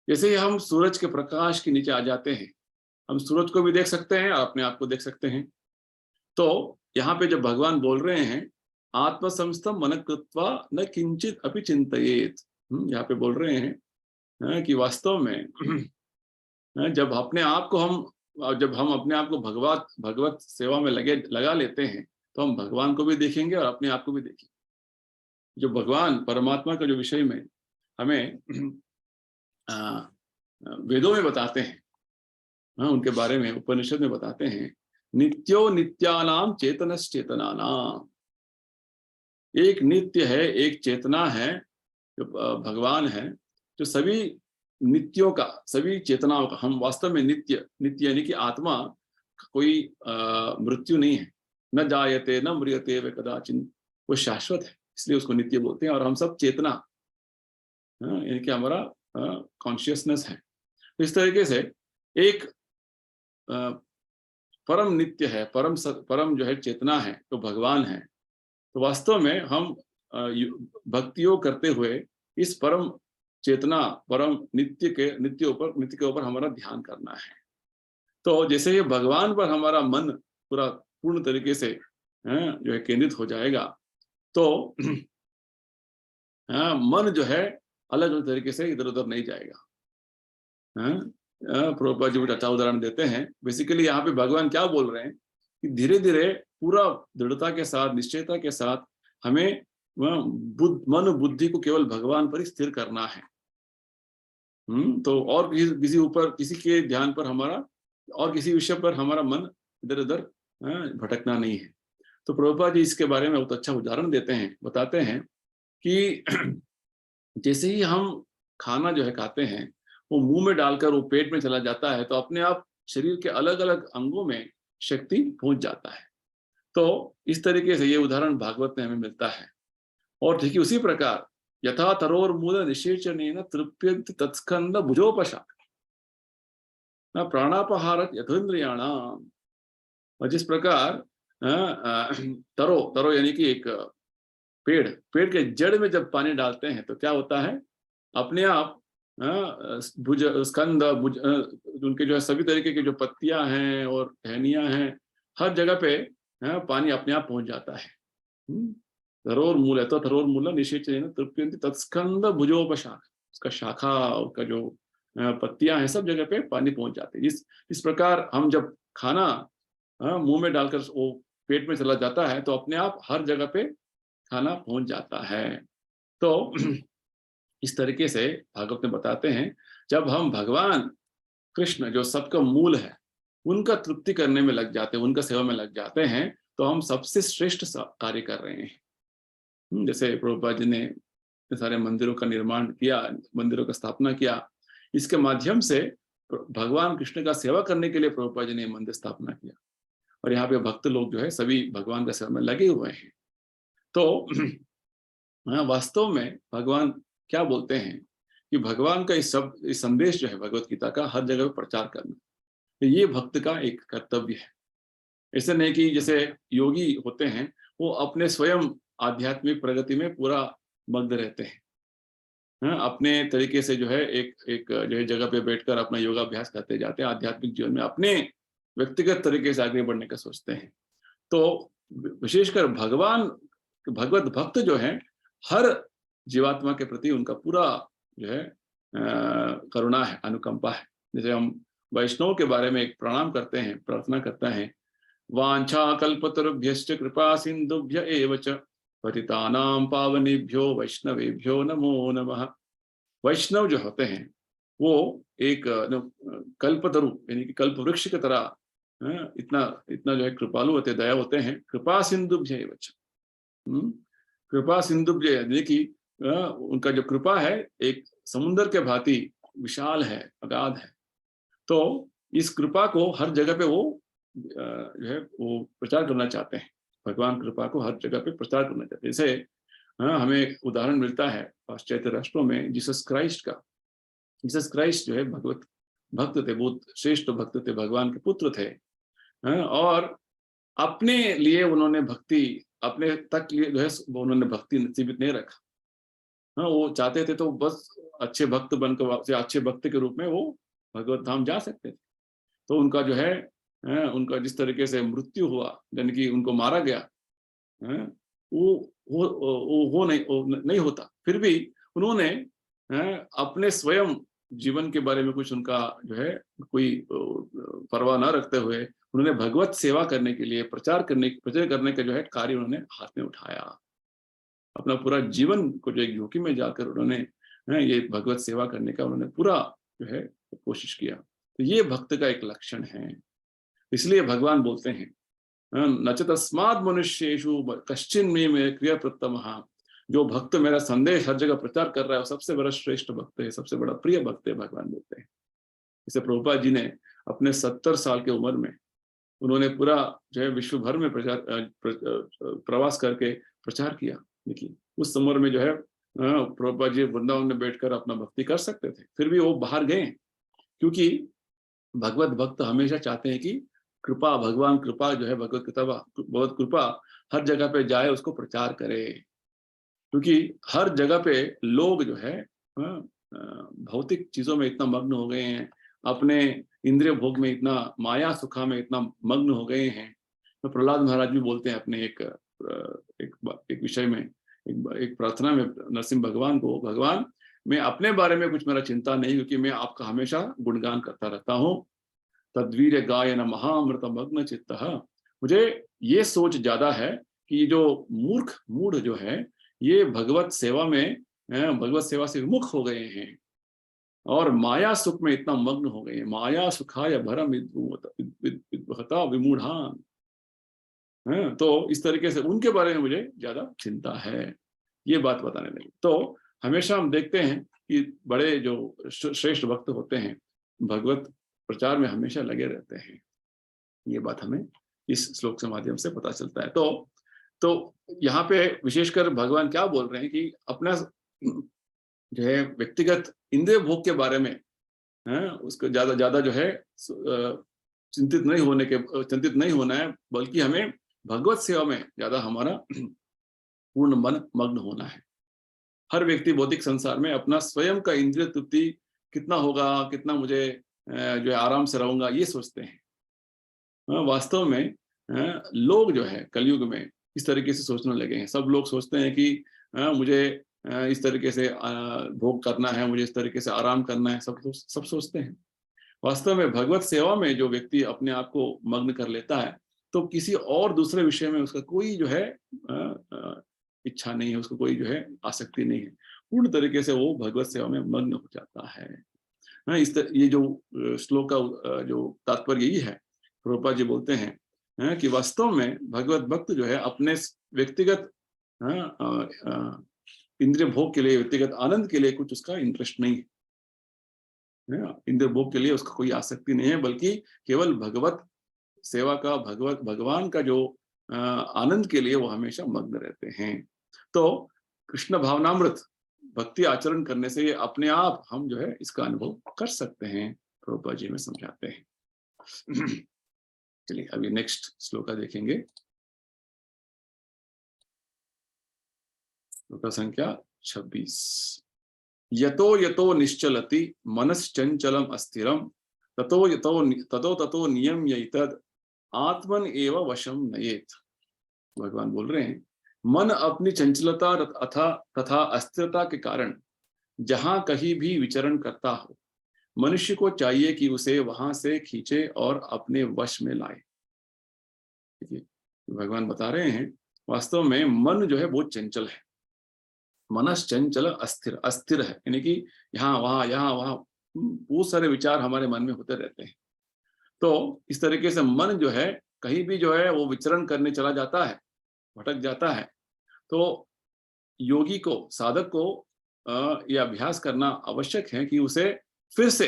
जैसे ही हम सूरज के प्रकाश के नीचे आ जाते हैं, हम सूरज को भी देख सकते हैं और अपने आप को देख सकते हैं। तो यहाँ पे जब भगवान बोल रहे हैं आत्मसंस्थम मनः कृत्वा न किंचित अपि चिंतयेत, यहाँ पे बोल रहे हैं कि वास्तव में जब अपने आप को भगवत सेवा में लगा लेते हैं, तो हम भगवान को भी देखेंगे और अपने आप को भी देखेंगे। जो भगवान परमात्मा का जो विषय में हमें वेदों में बताते हैं, उनके बारे में उपनिषद में बताते हैं, नित्यो नित्यानाम चेतनश्चेतनानाम। एक नित्य है, एक चेतना है, जो भगवान है, जो सभी नित्यों का, सभी चेतनाओं का। हम वास्तव में नित्य यानी कि आत्मा कोई मृत्यु नहीं है, न जायते न म्रियते व कदाचिन, वो शाश्वत है, इसलिए उसको नित्य बोलते हैं। और हम सब चेतना, यानी कि हमारा कॉन्शियसनेस है। तो इस तरीके से एक परम नित्य है, परम जो है चेतना है, तो भगवान है। तो वास्तव में हम भक्तियों करते हुए इस परम चेतना, परम नित्य के ऊपर हमारा ध्यान करना है। तो जैसे ही भगवान पर हमारा मन पूर्ण तरीके से जो है केंद्रित हो जाएगा, तो मन जो है अलग अलग तरीके से इधर उधर नहीं जाएगा। प्रभुपाद जी अच्छा उदाहरण देते हैं। बेसिकली यहाँ पे भगवान क्या बोल रहे हैं कि धीरे धीरे पूरा दृढ़ता के साथ, निश्चयता के साथ हमें मन बुद्धि को केवल भगवान पर ही स्थिर करना है। तो और किसी के ध्यान पर हमारा और किसी विषय पर हमारा मन इधर उधर भटकना नहीं है। तो प्रभुपाद जी इसके बारे में बहुत अच्छा उदाहरण देते हैं, बताते हैं कि जैसे ही हम खाना जो है खाते हैं, वो मुंह में डालकर वो पेट में चला जाता है, तो अपने आप शरीर के अलग अलग अंगों में शक्ति पहुंच जाता है। तो इस तरीके से ये उदाहरण भागवत में हमें मिलता है। और ठीक उसी प्रकार यथा तरोर्मूल निषेचनेन तृप्यन्ति तत्स्कंद भुजोपशाख प्राणापहारत यथेन्द्रियाणाम। और जिस प्रकार तरो यानी कि एक पेड़ के जड़ में जब पानी डालते हैं तो क्या होता है, अपने आप भुज स्कंद भुज उनके जो है सभी तरीके की जो पत्तियां हैं और टहनियां हैं, हर जगह पे पानी अपने आप पहुंच जाता है। धरोर मूल है तो धरोर मूल निषेचन तृप्यन्ति तत्स्कंद भुजोपशाख, उसका शाखा, उसका जो पत्तियां हैं, सब जगह पे पानी पहुंच जाते हैं। इस प्रकार हम जब खाना मुंह में डालकर वो पेट में चला जाता है तो अपने आप हर जगह पे खाना पहुंच जाता है। तो इस तरीके से भागवत में बताते हैं, जब हम भगवान कृष्ण जो सबका मूल है उनका तृप्ति करने में लग जाते हैं, उनका सेवा में लग जाते हैं, तो हम सबसे श्रेष्ठ कार्य कर रहे हैं। जैसे प्रभुपाद जी ने इतने सारे मंदिरों का निर्माण किया, मंदिरों का स्थापना किया, इसके माध्यम से भगवान कृष्ण का सेवा करने के लिए प्रभुपाद जी ने मंदिर स्थापना किया, और यहाँ पे भक्त लोग जो है सभी भगवान का सेवा में लगे हुए हैं। तो वास्तव में भगवान क्या बोलते हैं कि भगवान का इस संदेश जो है भगवत गीता का हर जगह प्रचार करना, तो ये भक्त का एक कर्तव्य है। ऐसे नहीं कि जैसे योगी होते हैं वो अपने स्वयं आध्यात्मिक प्रगति में पूरा मग्न रहते हैं, अपने तरीके से जो है एक जो है जगह पे बैठकर अपना योगाभ्यास करते जाते हैं, आध्यात्मिक जीवन में अपने व्यक्तिगत तरीके से आगे बढ़ने का सोचते हैं। तो विशेषकर भगवत भक्त जो है हर जीवात्मा के प्रति उनका पूरा जो है करुणा है, अनुकंपा है। जैसे हम वैष्णव के बारे में एक प्रणाम करते हैं, प्रार्थना करते हैं, वांछा कल्पतरुभ्यश्च कृपा सिंधुभ्य एव च पतितानां पावनेभ्यो वैष्णवेभ्यो नमो नमः। वैष्णव जो होते हैं वो एक कल्पतरु यानी कि कल्प वृक्ष की तरह इतना इतना जो है कृपालु होते, दया होते हैं। कृपा सिंधुभ्य एव च, कृपा सिंधुभ्य यानी कि उनका जो कृपा है एक समुद्र के भांति विशाल है, अगाध है। तो इस कृपा को हर जगह पे वो जो है वो प्रचार करना चाहते हैं, भगवान कृपा को हर जगह पे प्रचार करना चाहते हैं। जैसे हमें उदाहरण मिलता है पाश्चात्य राष्ट्रों में जीसस क्राइस्ट का। जीसस क्राइस्ट जो है भगवत भक्त थे, बहुत श्रेष्ठ भक्त थे, भगवान के पुत्र थे, और अपने लिए उन्होंने भक्ति अपने तक लिए जो है उन्होंने भक्ति सीमित नहीं रखा। वो चाहते थे तो बस अच्छे भक्त बनकर अच्छे भक्त के रूप में वो भगवत धाम जा सकते थे। तो उनका जो है उनका जिस तरीके से मृत्यु हुआ, यानी कि उनको मारा गया, वो नहीं होता, फिर भी उन्होंने अपने स्वयं जीवन के बारे में कुछ उनका जो है कोई परवाह न रखते हुए उन्होंने भगवत सेवा करने के लिए प्रचार करने का जो है कार्य उन्होंने हाथ में उठाया। अपना पूरा जीवन को जो एक जोखिम में जाकर उन्होंने ये भगवत सेवा करने का उन्होंने पूरा जो है कोशिश किया। तो ये भक्त का एक लक्षण है। इसलिए भगवान बोलते हैं नच तस्माद् मनुष्येषु कश्चिन में क्रिया प्रत्तमः, जो भक्त मेरा संदेश हर जगह प्रचार कर रहा है वो सबसे बड़ा श्रेष्ठ भक्त है, सबसे बड़ा प्रिय भक्त है, भगवान बोलते हैं। जैसे प्रभुपाद जी ने अपने 70 साल की उम्र में उन्होंने पूरा जो है विश्व भर में प्रवास करके प्रचार किया। देखिए उस उम्र में जो है प्रभुपाद जी वृंदावन में बैठकर अपना भक्ति कर सकते थे, फिर भी वो बाहर गए, क्योंकि भगवत भक्त हमेशा चाहते हैं कि कृपा, भगवान कृपा जो है भगवत कृपा हर जगह पे जाए, उसको प्रचार करे। क्योंकि हर जगह पे लोग जो है भौतिक चीजों में इतना मग्न हो गए हैं, अपने इंद्रिय भोग में इतना, माया सुखा में इतना मग्न हो गए हैं। तो प्रहलाद महाराज भी बोलते हैं अपने एक विषय में, एक प्रार्थना में नरसिंह भगवान को, भगवान मैं अपने बारे में कुछ मेरा चिंता नहीं, क्योंकि मैं आपका हमेशा गुणगान करता रहता हूँ। तद्वीर गायन महामृत मग्न चित्तः, मुझे ये सोच ज्यादा है कि जो मूढ़ जो है ये भगवत सेवा से विमुख हो गए हैं और माया सुख में इतना मग्न हो गए हैं। माया सुखाय भरम विद्वहता विमूढ़ान। तो इस तरीके से उनके बारे में मुझे ज्यादा चिंता है, ये बात बताने लगे। तो हमेशा हम देखते हैं कि बड़े जो श्रेष्ठ भक्त होते हैं भगवत प्रचार में हमेशा लगे रहते हैं। ये बात हमें इस श्लोक के माध्यम से पता चलता है। तो यहाँ पे विशेषकर भगवान क्या बोल रहे हैं कि अपना जो है व्यक्तिगत इंद्रिय भोग के बारे में उसको ज्यादा जो है चिंतित नहीं होना है, बल्कि हमें भगवत सेवा में ज्यादा हमारा पूर्ण मन मग्न होना है। हर व्यक्ति भौतिक संसार में अपना स्वयं का इंद्रिय तृप्ति कितना होगा, कितना मुझे जो है आराम से रहूंगा, ये सोचते हैं। वास्तव में लोग जो है कलयुग में इस तरीके से सोचने लगे हैं। सब लोग सोचते हैं कि मुझे इस तरीके से भोग करना है, मुझे इस तरीके से आराम करना है, सब सोचते हैं। वास्तव में भगवत सेवा में जो व्यक्ति अपने आप को मग्न कर लेता है, तो किसी और दूसरे विषय में उसका कोई जो है इच्छा नहीं है, उसको कोई जो है आसक्ति नहीं है। पूर्ण तरीके से वो भगवत सेवा में मग्न हो जाता है। ये जो श्लोक का जो तात्पर्य यही है। प्रभुपाद जी बोलते हैं कि वास्तव में भगवत भक्त जो है अपने व्यक्तिगत इंद्रिय भोग के लिए, व्यक्तिगत आनंद के लिए कुछ उसका इंटरेस्ट नहीं है। इंद्रिय भोग के लिए उसका कोई आसक्ति नहीं है, बल्कि केवल भगवत सेवा का, भगवान का जो आनंद के लिए वो हमेशा मग्न रहते हैं। तो कृष्ण भावनामृत भक्ति आचरण करने से अपने आप हम जो है इसका अनुभव कर सकते हैं। प्रभुपाद जी में समझाते हैं। चलिए अभी नेक्स्ट श्लोका देखेंगे। श्लोका संख्या 26। यतो यतो निश्चलति मनश्चंचलम अस्थिरम ततो नियम्यैतद् आत्मन एव वशम नयेत। भगवान बोल रहे हैं, मन अपनी चंचलता तथा अस्थिरता के कारण जहां कहीं भी विचरण करता हो, मनुष्य को चाहिए कि उसे वहां से खींचे और अपने वश में लाए। भगवान बता रहे हैं वास्तव में मन जो है बहुत चंचल है। मनस चंचल अस्थिर, अस्थिर है, यानी कि यहाँ वहां बहुत सारे विचार हमारे मन में होते रहते हैं। तो इस तरीके से मन जो है कहीं भी जो है वो विचरण करने चला जाता है, भटक जाता है। तो योगी को, साधक को यह अभ्यास करना आवश्यक है कि उसे फिर से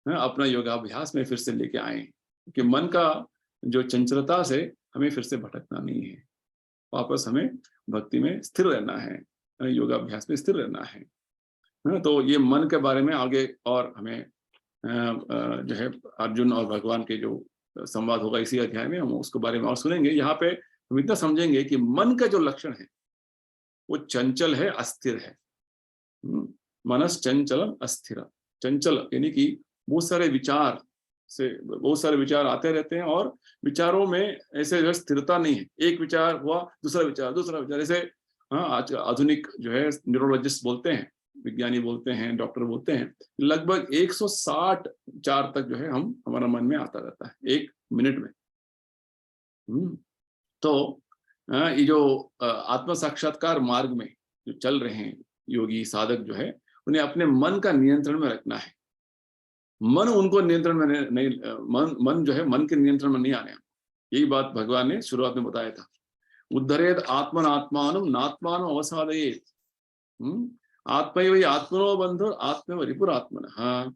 अपना योगाभ्यास में फिर से लेके आए, कि मन का जो चंचलता से हमें फिर से भटकना नहीं है, वापस हमें भक्ति में स्थिर रहना है, योगाभ्यास में स्थिर रहना है। तो ये मन के बारे में आगे और हमें जो है अर्जुन और भगवान के जो संवाद होगा इसी अध्याय में, हम उसके बारे में और सुनेंगे। यहाँ पे हम इतना समझेंगे कि मन का जो लक्षण है वो चंचल है, अस्थिर है। मनस चंचलम अस्थिर, चंचल यानी कि बहुत सारे विचार आते रहते हैं और विचारों में ऐसे स्थिरता नहीं है। एक विचार हुआ, दूसरा विचार ऐसे। आज आधुनिक जो है न्यूरोलॉजिस्ट बोलते हैं, विज्ञानी बोलते हैं, डॉक्टर बोलते हैं, लगभग 160 तक जो है हमारा मन में आता रहता है 1 मिनट में। तो ये जो आत्म साक्षात्कार मार्ग में जो चल रहे हैं योगी साधक जो है, उन्हें अपने मन का नियंत्रण में रखना है। मन उनको नियंत्रण में नहीं, मन जो है मन के नियंत्रण में नहीं आने। यही बात भगवान ने शुरुआत में बताया था। उद्धरेद आत्मनात्मानं नात्मानं अवसादयेत। आत्मैव आत्मनो बंधुर आत्मैव रिपुरात्मनः।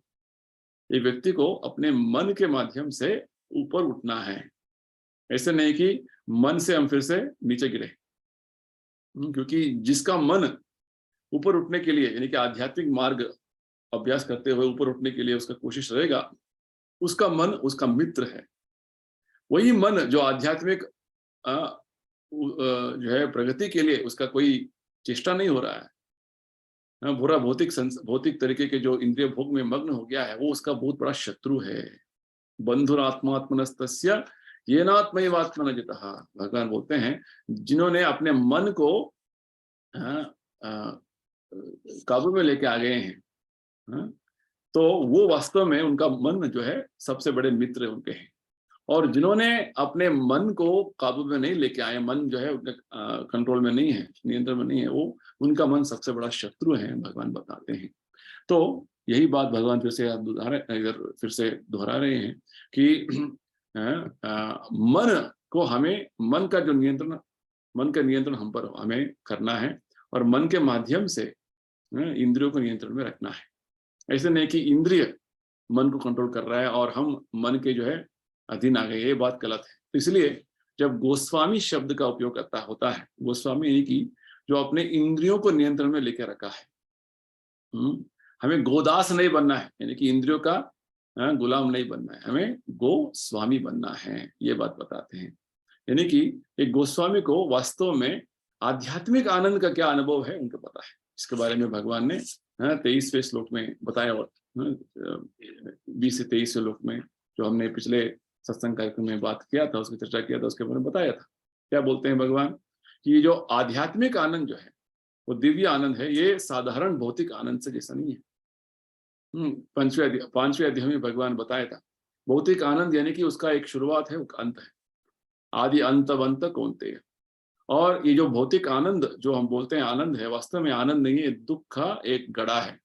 ये व्यक्ति को अपने मन के माध्यम से ऊपर उठना है। ऐसे नहीं कि मन से हम फिर से नीचे गिरे, क्योंकि जिसका मन ऊपर उठने के लिए, यानी कि आध्यात्मिक मार्ग अभ्यास करते हुए ऊपर उठने के लिए उसका कोशिश रहेगा, उसका मन उसका मित्र है। वही मन जो आध्यात्मिक जो है प्रगति के लिए उसका कोई चेष्टा नहीं हो रहा है, बुरा भौतिक तरीके के जो इंद्रिय भोग में मग्न हो गया है, वो उसका बहुत बड़ा शत्रु है। बंधुरात्मात्मनस्तस्य येनात्मैवात्मन जितः। भगवान बोलते हैं जिन्होंने अपने मन को काबू में लेके आ गए हैं, तो वो वास्तव में उनका मन जो है सबसे बड़े मित्र उनके हैं। और जिन्होंने अपने मन को काबू में नहीं लेके आए, मन जो है उनके कंट्रोल में नहीं है, नियंत्रण में नहीं है, वो उनका मन सबसे बड़ा शत्रु है, भगवान बताते हैं। तो यही बात भगवान फिर से दोहरा रहे हैं कि मन को हमें, मन का नियंत्रण हम पर हमें करना है, और मन के माध्यम से इंद्रियों को नियंत्रण में रखना है। ऐसे नहीं कि इंद्रिय मन को कंट्रोल कर रहा है और हम मन के जो है अधीन आ गए, ये बात गलत है। तो इसलिए जब गोस्वामी शब्द का उपयोग होता है, गोस्वामी यानी कि जो अपने इंद्रियों को नियंत्रण में लेकर रखा है। हमें गोदास नहीं बनना है, यानी कि इंद्रियों का गुलाम नहीं बनना है, हमें गोस्वामी बनना है, ये बात बताते हैं। यानी कि एक गोस्वामी को वास्तव में आध्यात्मिक आनंद का क्या अनुभव है उनको पता है। इसके बारे में भगवान ने 23वें श्लोक में बताया 20 से 23 श्लोक में जो हमने पिछले सत्संग कार्यक्रम में बात किया था, उसकी चर्चा किया था, उसके बारे में बताया था। क्या बोलते हैं भगवान कि ये जो आध्यात्मिक आनंद जो है वो दिव्य आनंद है, ये साधारण भौतिक आनंद से जैसा नहीं है। पांचवें अध्याय में भगवान बताया था भौतिक आनंद यानी कि उसका एक शुरुआत है, एक अंत है, आदि अंत कौनते। और ये जो भौतिक आनंद जो हम बोलते हैं आनंद है, वास्तव में आनंद नहीं है, दुख का एक गड़ा है।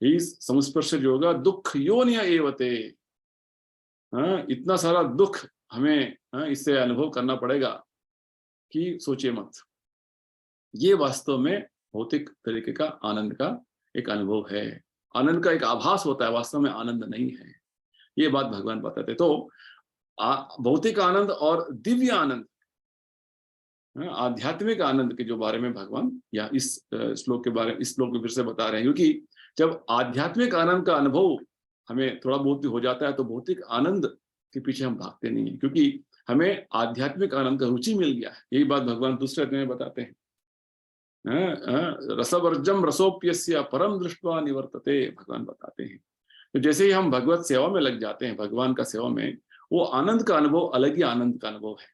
संस्पर्श योगा दुख योनिया एवते। इतना सारा दुख हमें इससे अनुभव करना पड़ेगा कि सोचिए मत। ये वास्तव में भौतिक तरीके का आनंद का एक अनुभव है, आनंद का एक आभास होता है, वास्तव में आनंद नहीं है। ये बात भगवान बताते। तो भौतिक आनंद और दिव्य आनंद, आध्यात्मिक आनंद के जो बारे में भगवान या इस श्लोक में फिर से बता रहे हैं, क्योंकि जब आध्यात्मिक आनंद का अनुभव हमें थोड़ा बहुत भी हो जाता है तो भौतिक आनंद के पीछे हम भागते नहीं है, क्योंकि हमें आध्यात्मिक आनंद का रुचि मिल गया है। यही बात भगवान दूसरे अध्याय में बताते हैं। रसवर्जम रसोप्यस्य परम दृष्ट्वा निवर्तते, भगवान बताते हैं। तो जैसे ही हम भगवत सेवा में लग जाते हैं, भगवान का सेवा में, वो आनंद का अनुभव अलग ही आनंद का अनुभव है।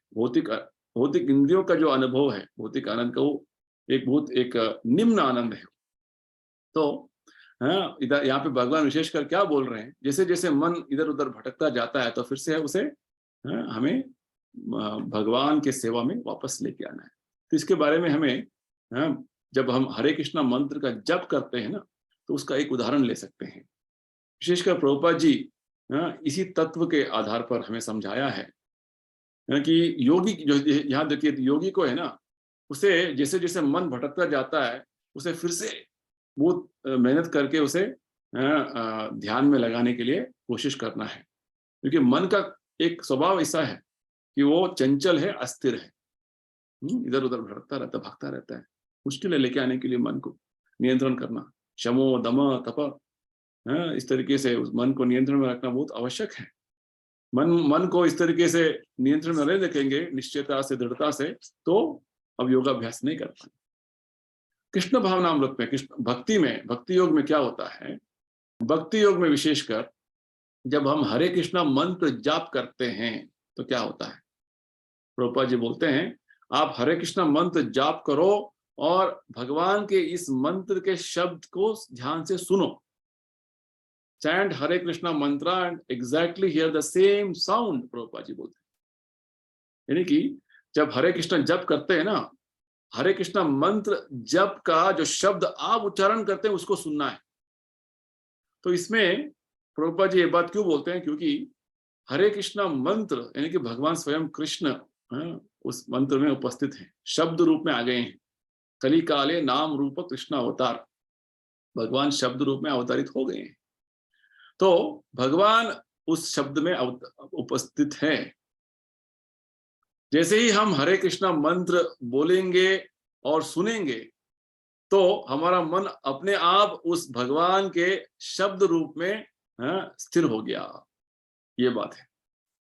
भौतिक इंद्रियों का जो अनुभव है, भौतिक आनंद का, वो एक निम्न आनंद है। तो इधर यहाँ पे भगवान विशेषकर क्या बोल रहे हैं, जैसे जैसे मन इधर उधर भटकता जाता है तो फिर से उसे हमें भगवान के सेवा में वापस लेके आना है। तो इसके बारे में हमें जब हम हरे कृष्णा मंत्र का जप करते हैं ना, तो उसका एक उदाहरण ले सकते हैं। विशेषकर प्रभुपाद जी इसी तत्व के आधार पर हमें समझाया है कि योगी जो, यहाँ देखिए योगी को है ना, उसे जैसे जैसे मन भटकता जाता है उसे फिर से बहुत मेहनत करके उसे ध्यान में लगाने के लिए कोशिश करना है, क्योंकि मन का एक स्वभाव ऐसा है कि वो चंचल है, अस्थिर है, इधर उधर भटकता रहता, भागता रहता है। मुश्किल है लेके आने के लिए मन को नियंत्रण करना, शमो दम तप, इस तरीके से उस मन को नियंत्रण में रखना बहुत आवश्यक है। मन को इस तरीके से नियंत्रण में नहीं रखेंगे निश्चयता से, दृढ़ता से, तो अब योगाभ्यास नहीं कर पाएंगे। कृष्ण भावनामृत में, कृष्ण भक्ति योग में क्या होता है, भक्ति योग में विशेषकर जब हम हरे कृष्णा मंत्र जाप करते हैं तो क्या होता है, प्रभुपाद जी बोलते हैं आप हरे कृष्णा मंत्र जाप करो और भगवान के इस मंत्र के शब्द को ध्यान से सुनो। Chant Hare Krishna mantra and exactly hear the same sound, Prabhupada ji बोलते हैं। यानी कि जब हरे कृष्णा जप करते हैं ना, हरे कृष्णा मंत्र जप का जो शब्द आप उच्चारण करते हैं उसको सुनना है। तो इसमें प्रभुपाद जी ये बात क्यों बोलते हैं, क्योंकि हरे कृष्णा मंत्र यानी कि भगवान स्वयं कृष्ण उस मंत्र में उपस्थित है, शब्द रूप में आ गए हैं। कली काले नाम रूप कृष्ण अवतार, भगवान शब्द रूप में अवतरित हो गए हैं। तो भगवान उस शब्द में उपस्थित है। जैसे ही हम हरे कृष्णा मंत्र बोलेंगे और सुनेंगे तो हमारा मन अपने आप उस भगवान के शब्द रूप में स्थिर हो गया, ये बात है।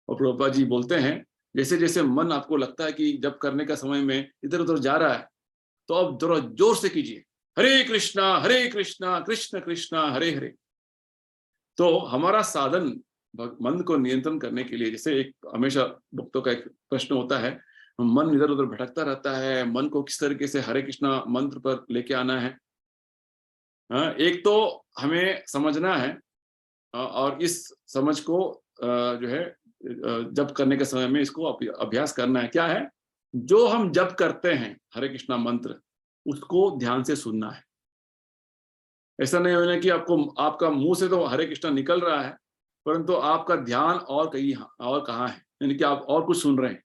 और प्रभुपाद जी बोलते हैं जैसे जैसे मन आपको लगता है कि जब करने का समय में इधर उधर जा रहा है, तो अब थोड़ा जोर से कीजिए हरे कृष्णा कृष्ण कृष्णा हरे हरे। तो हमारा साधन मन को नियंत्रण करने के लिए, जैसे एक हमेशा भक्तों का एक प्रश्न होता है, मन इधर उधर भटकता रहता है, मन को किस तरीके से हरे कृष्णा मंत्र पर लेके आना है। एक तो हमें समझना है और इस समझ को जो है जप करने के समय में इसको अभ्यास करना है। क्या है, जो हम जप करते हैं हरे कृष्णा मंत्र उसको ध्यान से सुनना है। ऐसा नहीं होना कि आपका मुंह से तो हरे कृष्णा निकल रहा है परंतु आपका ध्यान और कहीं और कहाँ है, यानी कि आप और कुछ सुन रहे हैं,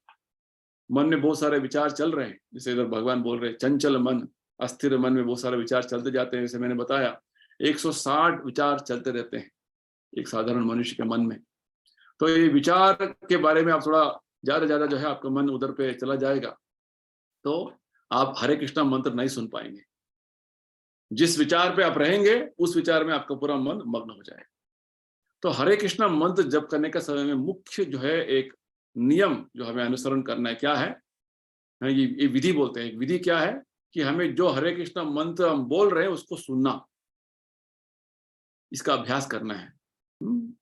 मन में बहुत सारे विचार चल रहे हैं। जैसे इधर भगवान बोल रहे हैं चंचल मन, अस्थिर मन में बहुत सारे विचार चलते जाते हैं। जैसे मैंने बताया 160 विचार चलते रहते हैं एक साधारण मनुष्य के मन में। तो ये विचार के बारे में आप थोड़ा ज्यादा जो है आपका मन उधर पे चला जाएगा तो आप हरे कृष्णा मंत्र नहीं सुन पाएंगे। जिस विचार पे आप रहेंगे उस विचार में आपका पूरा मन मग्न हो जाएगा। तो हरे कृष्णा मंत्र जप करने का समय में मुख्य जो है एक नियम जो हमें अनुसरण करना है, क्या है, ये विधि बोलते हैं। एक विधि क्या है कि हमें जो हरे कृष्णा मंत्र हम बोल रहे हैं उसको सुनना। इसका अभ्यास करना है।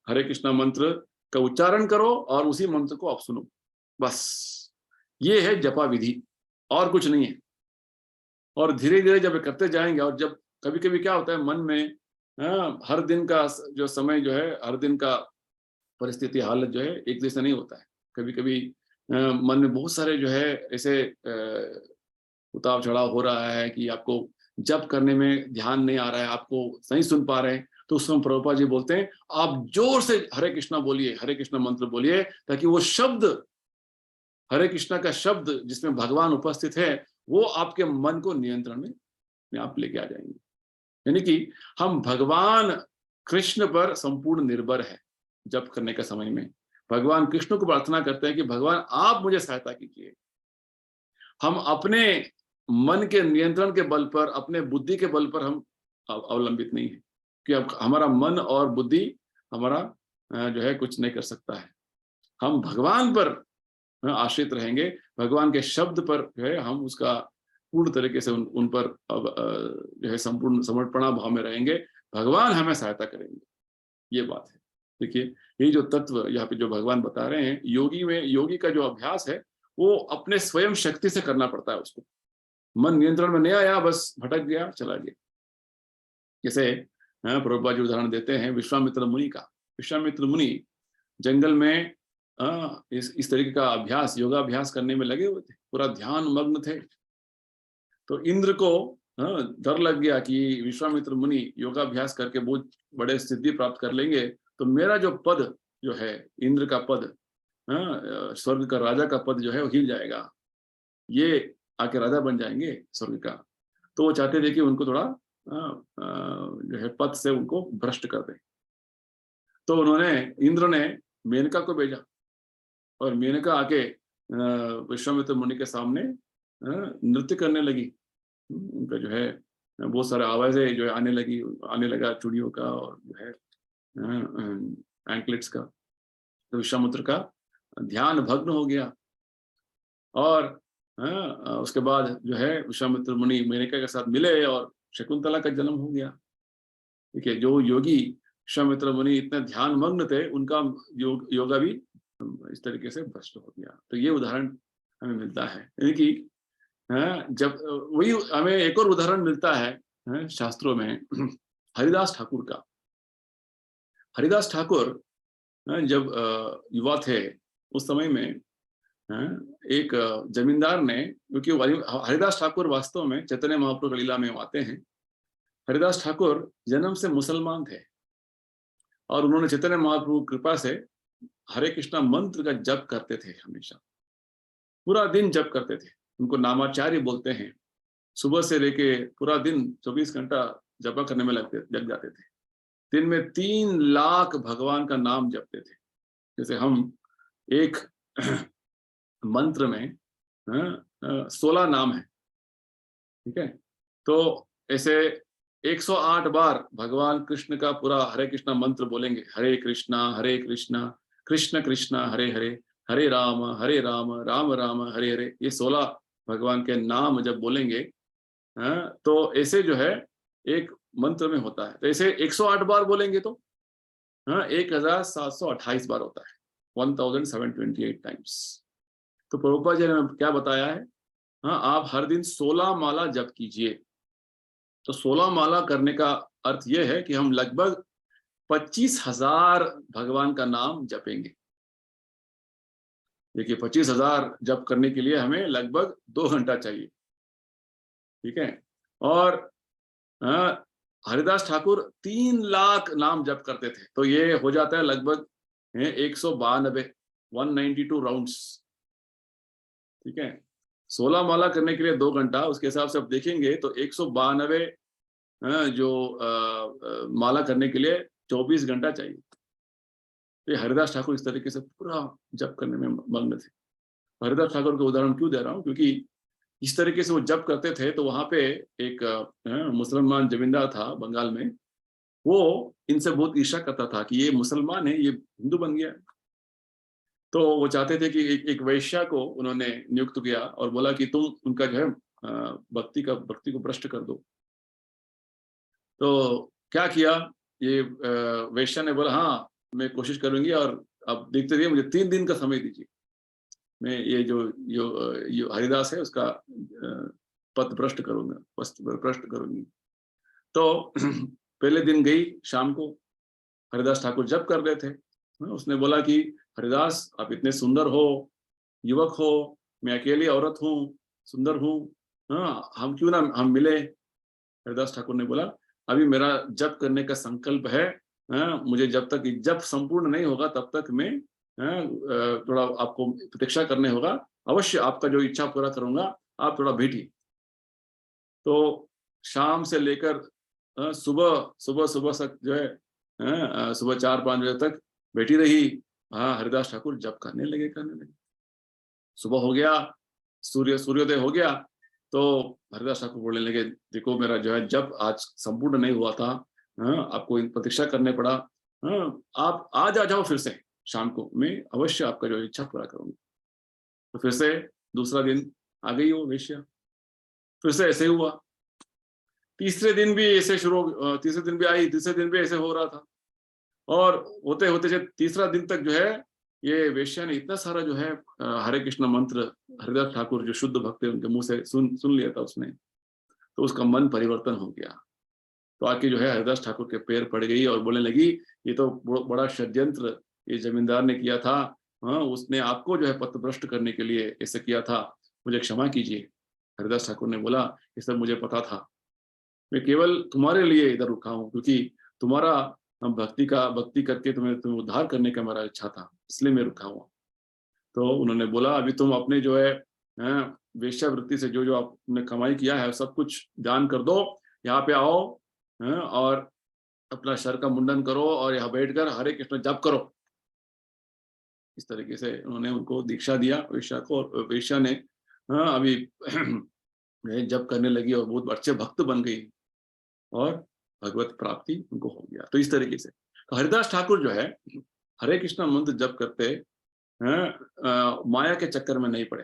हरे कृष्णा मंत्र का उच्चारण करो और उसी मंत्र को आप सुनो, बस ये है जपा विधि, और कुछ नहीं है। और धीरे धीरे जब करते जाएंगे, और जब कभी कभी क्या होता है मन में, हर दिन का जो समय जो है, हर दिन का परिस्थिति हालत जो है एक जैसा नहीं होता है। कभी कभी मन में बहुत सारे जो है ऐसे उतार चढ़ाव हो रहा है कि आपको जप करने में ध्यान नहीं आ रहा है, आपको नहीं सुन पा रहे हैं, तो उस समय प्रभुपाद जी बोलते हैं आप जोर से हरे कृष्णा बोलिए, हरे कृष्णा मंत्र बोलिए, ताकि वो शब्द, हरे कृष्णा का शब्द जिसमें भगवान उपस्थित है, वो आपके मन को नियंत्रण में आप लेके आ जाएंगे। यानी कि हम भगवान कृष्ण पर संपूर्ण निर्भर है। जप करने के समय में भगवान कृष्ण को प्रार्थना करते हैं कि भगवान आप मुझे सहायता कीजिए। हम अपने मन के नियंत्रण के बल पर, अपने बुद्धि के बल पर हम अवलंबित नहीं है, कि अब हमारा मन और बुद्धि हमारा जो है कुछ नहीं कर सकता है। हम भगवान पर आश्रित रहेंगे, भगवान के शब्द पर जो है हम उसका पूर्ण तरीके से उन पर जो है संपूर्ण समर्पणा भाव में रहेंगे, भगवान हमें सहायता करेंगे। ये बात है। देखिए ये जो तत्व यहाँ पे जो भगवान बता रहे हैं, योगी का जो अभ्यास है वो अपने स्वयं शक्ति से करना पड़ता है उसको। मन नियंत्रण में नहीं आया, बस भटक गया, चला गया। जैसे प्रभुपाद जी उदाहरण देते हैं विश्वामित्र मुनि का। विश्वामित्र मुनि जंगल में इस तरीके का अभ्यास, योगाभ्यास करने में लगे हुए थे, पूरा ध्यान मग्न थे। तो इंद्र को डर लग गया कि विश्वामित्र मुनि योगाभ्यास करके बहुत बड़े सिद्धि प्राप्त कर लेंगे, तो मेरा जो पद जो है, इंद्र का पद, स्वर्ग का राजा का पद जो है वो हिल जाएगा, ये आके राजा बन जाएंगे स्वर्ग का। तो वो चाहते थे कि उनको थोड़ा जो है पद से उनको भ्रष्ट कर दे। तो इंद्र ने मेनका को भेजा, और मेनका आके विश्वामित्र मुनि के सामने नृत्य करने लगी। उनका जो है बहुत सारे आवाजें जो है आने लगा चूड़ियों का और जो है एंकलेट्स का। तो विश्वामित्र का ध्यान भग्न हो गया, और उसके बाद जो है विश्वामित्र मुनि मेनका के साथ मिले और शकुंतला का जन्म हो गया। ठीक है, जो योगी विश्वामित्र मुनि इतने ध्यान मग्न थे, उनका योगा भी इस तरीके से भ्रष्ट हो गया। तो ये उदाहरण हमें मिलता है। यानी कि जब वही हमें एक और उदाहरण मिलता है शास्त्रों में हरिदास ठाकुर का। हरिदास ठाकुर जब युवा थे उस समय में एक जमींदार ने, क्योंकि हरिदास ठाकुर वास्तव में चैतन्य महाप्रभु लीला में आते हैं। हरिदास ठाकुर जन्म से मुसलमान थे, और उन्होंने चैतन्य महाप्रभु कृपा से हरे कृष्णा मंत्र का जप करते थे, हमेशा पूरा दिन जप करते थे। उनको नामाचार्य बोलते हैं। सुबह से लेके पूरा दिन 24 घंटा जपा करने में लग जाते थे। दिन में 3 लाख भगवान का नाम जपते थे। जैसे हम एक मंत्र में 16 नाम है, ठीक है, तो ऐसे 108 बार भगवान कृष्ण का पूरा हरे कृष्णा मंत्र बोलेंगे। हरे कृष्णा कृष्ण कृष्ण हरे हरे, हरे राम राम राम हरे हरे। ये 16 भगवान के नाम जब बोलेंगे तो ऐसे जो है एक मंत्र में होता है। तो ऐसे 108 बार बोलेंगे तो 1728 बार होता है, 1728 टाइम्स। तो प्रभुपाद जी ने क्या बताया है, आप हर दिन 16 माला जप कीजिए। तो 16 माला करने का अर्थ यह है कि हम लगभग 25,000 भगवान का नाम जपेंगे। देखिए 25,000 जप करने के लिए हमें लगभग 2 घंटा चाहिए, ठीक है। और हरिदास ठाकुर 3 लाख नाम जप करते थे, तो ये हो जाता है लगभग 192 192 राउंड्स, ठीक है। 16 माला करने के लिए 2 घंटा, उसके हिसाब से आप देखेंगे तो 192 जो माला करने के लिए 24 घंटा चाहिए। तो हरिदास ठाकुर इस तरीके से पूरा जप करने में मग्न थे। हरिदास ठाकुर का उदाहरण क्यों दे रहा हूँ, क्योंकि इस तरीके से वो जप करते थे। तो वहां पे एक मुसलमान जमींदार था बंगाल में, वो इनसे बहुत ईर्ष्या करता था कि ये मुसलमान है, ये हिंदू बन गया। तो वो चाहते थे कि एक वैश्या को उन्होंने नियुक्त किया और बोला कि तुम उनका जो है भक्ति को भ्रष्ट कर दो। तो क्या किया, ये वेश्या ने बोला, हाँ मैं कोशिश करूंगी, और अब देखते रहिए, मुझे 3 दिन का समय दीजिए, मैं ये जो हरिदास है उसका पथ भ्रष्ट करूंगा, वस्त्र भ्रष्ट करूंगी। तो पहले दिन गई शाम को, हरिदास ठाकुर जप कर रहे थे। उसने बोला कि हरिदास, आप इतने सुंदर हो, युवक हो, मैं अकेली औरत हूँ, सुंदर हूँ, हाँ हम क्यों ना हम मिले। हरिदास ठाकुर ने बोला, अभी मेरा जप करने का संकल्प है, हाँ, मुझे जब तक जप संपूर्ण नहीं होगा तब तक मैं, हाँ, थोड़ा आपको प्रतीक्षा करने होगा, अवश्य आपका जो इच्छा पूरा करूंगा, आप थोड़ा बैठिए। तो शाम से लेकर सुबह सुबह सुबह तक जो है, सुबह 4-5 बजे तक बैठी रही। हाँ, हरिदास ठाकुर जप करने लगे। सुबह हो गया, सूर्योदय हो गया, तो हरिदास ठाकुर बोलने लगे, देखो मेरा जो है जप आज संपूर्ण नहीं हुआ था, हाँ, आपको प्रतीक्षा करने पड़ा, हाँ, आप आज आ जाओ फिर से शाम को, मैं अवश्य आपका जो इच्छा पूरा करूंगा। तो फिर से दूसरा दिन आ गई वो वेश्या, फिर से ऐसे ही हुआ। तीसरे दिन भी ऐसे तीसरे दिन भी आई, तीसरे दिन भी ऐसे हो रहा था, और होते होते जब तीसरा दिन तक जो है, ये वेश्या ने इतना सारा जो है हरे कृष्ण मंत्र हरिदास ठाकुर जो शुद्ध भक्त है उनके मुंह से सुन लिया था उसने, तो उसका मन परिवर्तन हो गया। तो आके जो है हरिदास ठाकुर के पैर पड़ गई और बोलने लगी, ये तो बड़ा षड्यंत्र ये जमींदार ने किया था, हाँ, उसने आपको जो है पथभ्रष्ट करने के लिए ऐसे किया था, मुझे क्षमा कीजिए। हरिदास ठाकुर ने बोला, ये सब मुझे पता था, मैं केवल तुम्हारे लिए इधर रुका हूँ, क्योंकि तुम्हारा भक्ति करके तुम्हें उद्धार करने का मेरा इच्छा था, इसलिए मैं रुका हुआ। तो उन्होंने बोला, अभी तुम अपने जो है वेश्यावृत्ति से जो जो आपने कमाई किया है सब कुछ दान कर दो, यहाँ पे आओ, और अपना सर का मुंडन करो और यहाँ बैठकर हरे कृष्ण जप करो। इस तरीके से उन्होंने उनको दीक्षा दिया वेश्या को, और वेश्या ने अभी जप करने लगी और बहुत अच्छे भक्त बन गई, और भगवत प्राप्ति उनको हो गया। तो इस तरीके से तो हरिदास ठाकुर जो है हरे कृष्ण मंत्र जप करते हैं, माया के चक्कर में नहीं पड़े,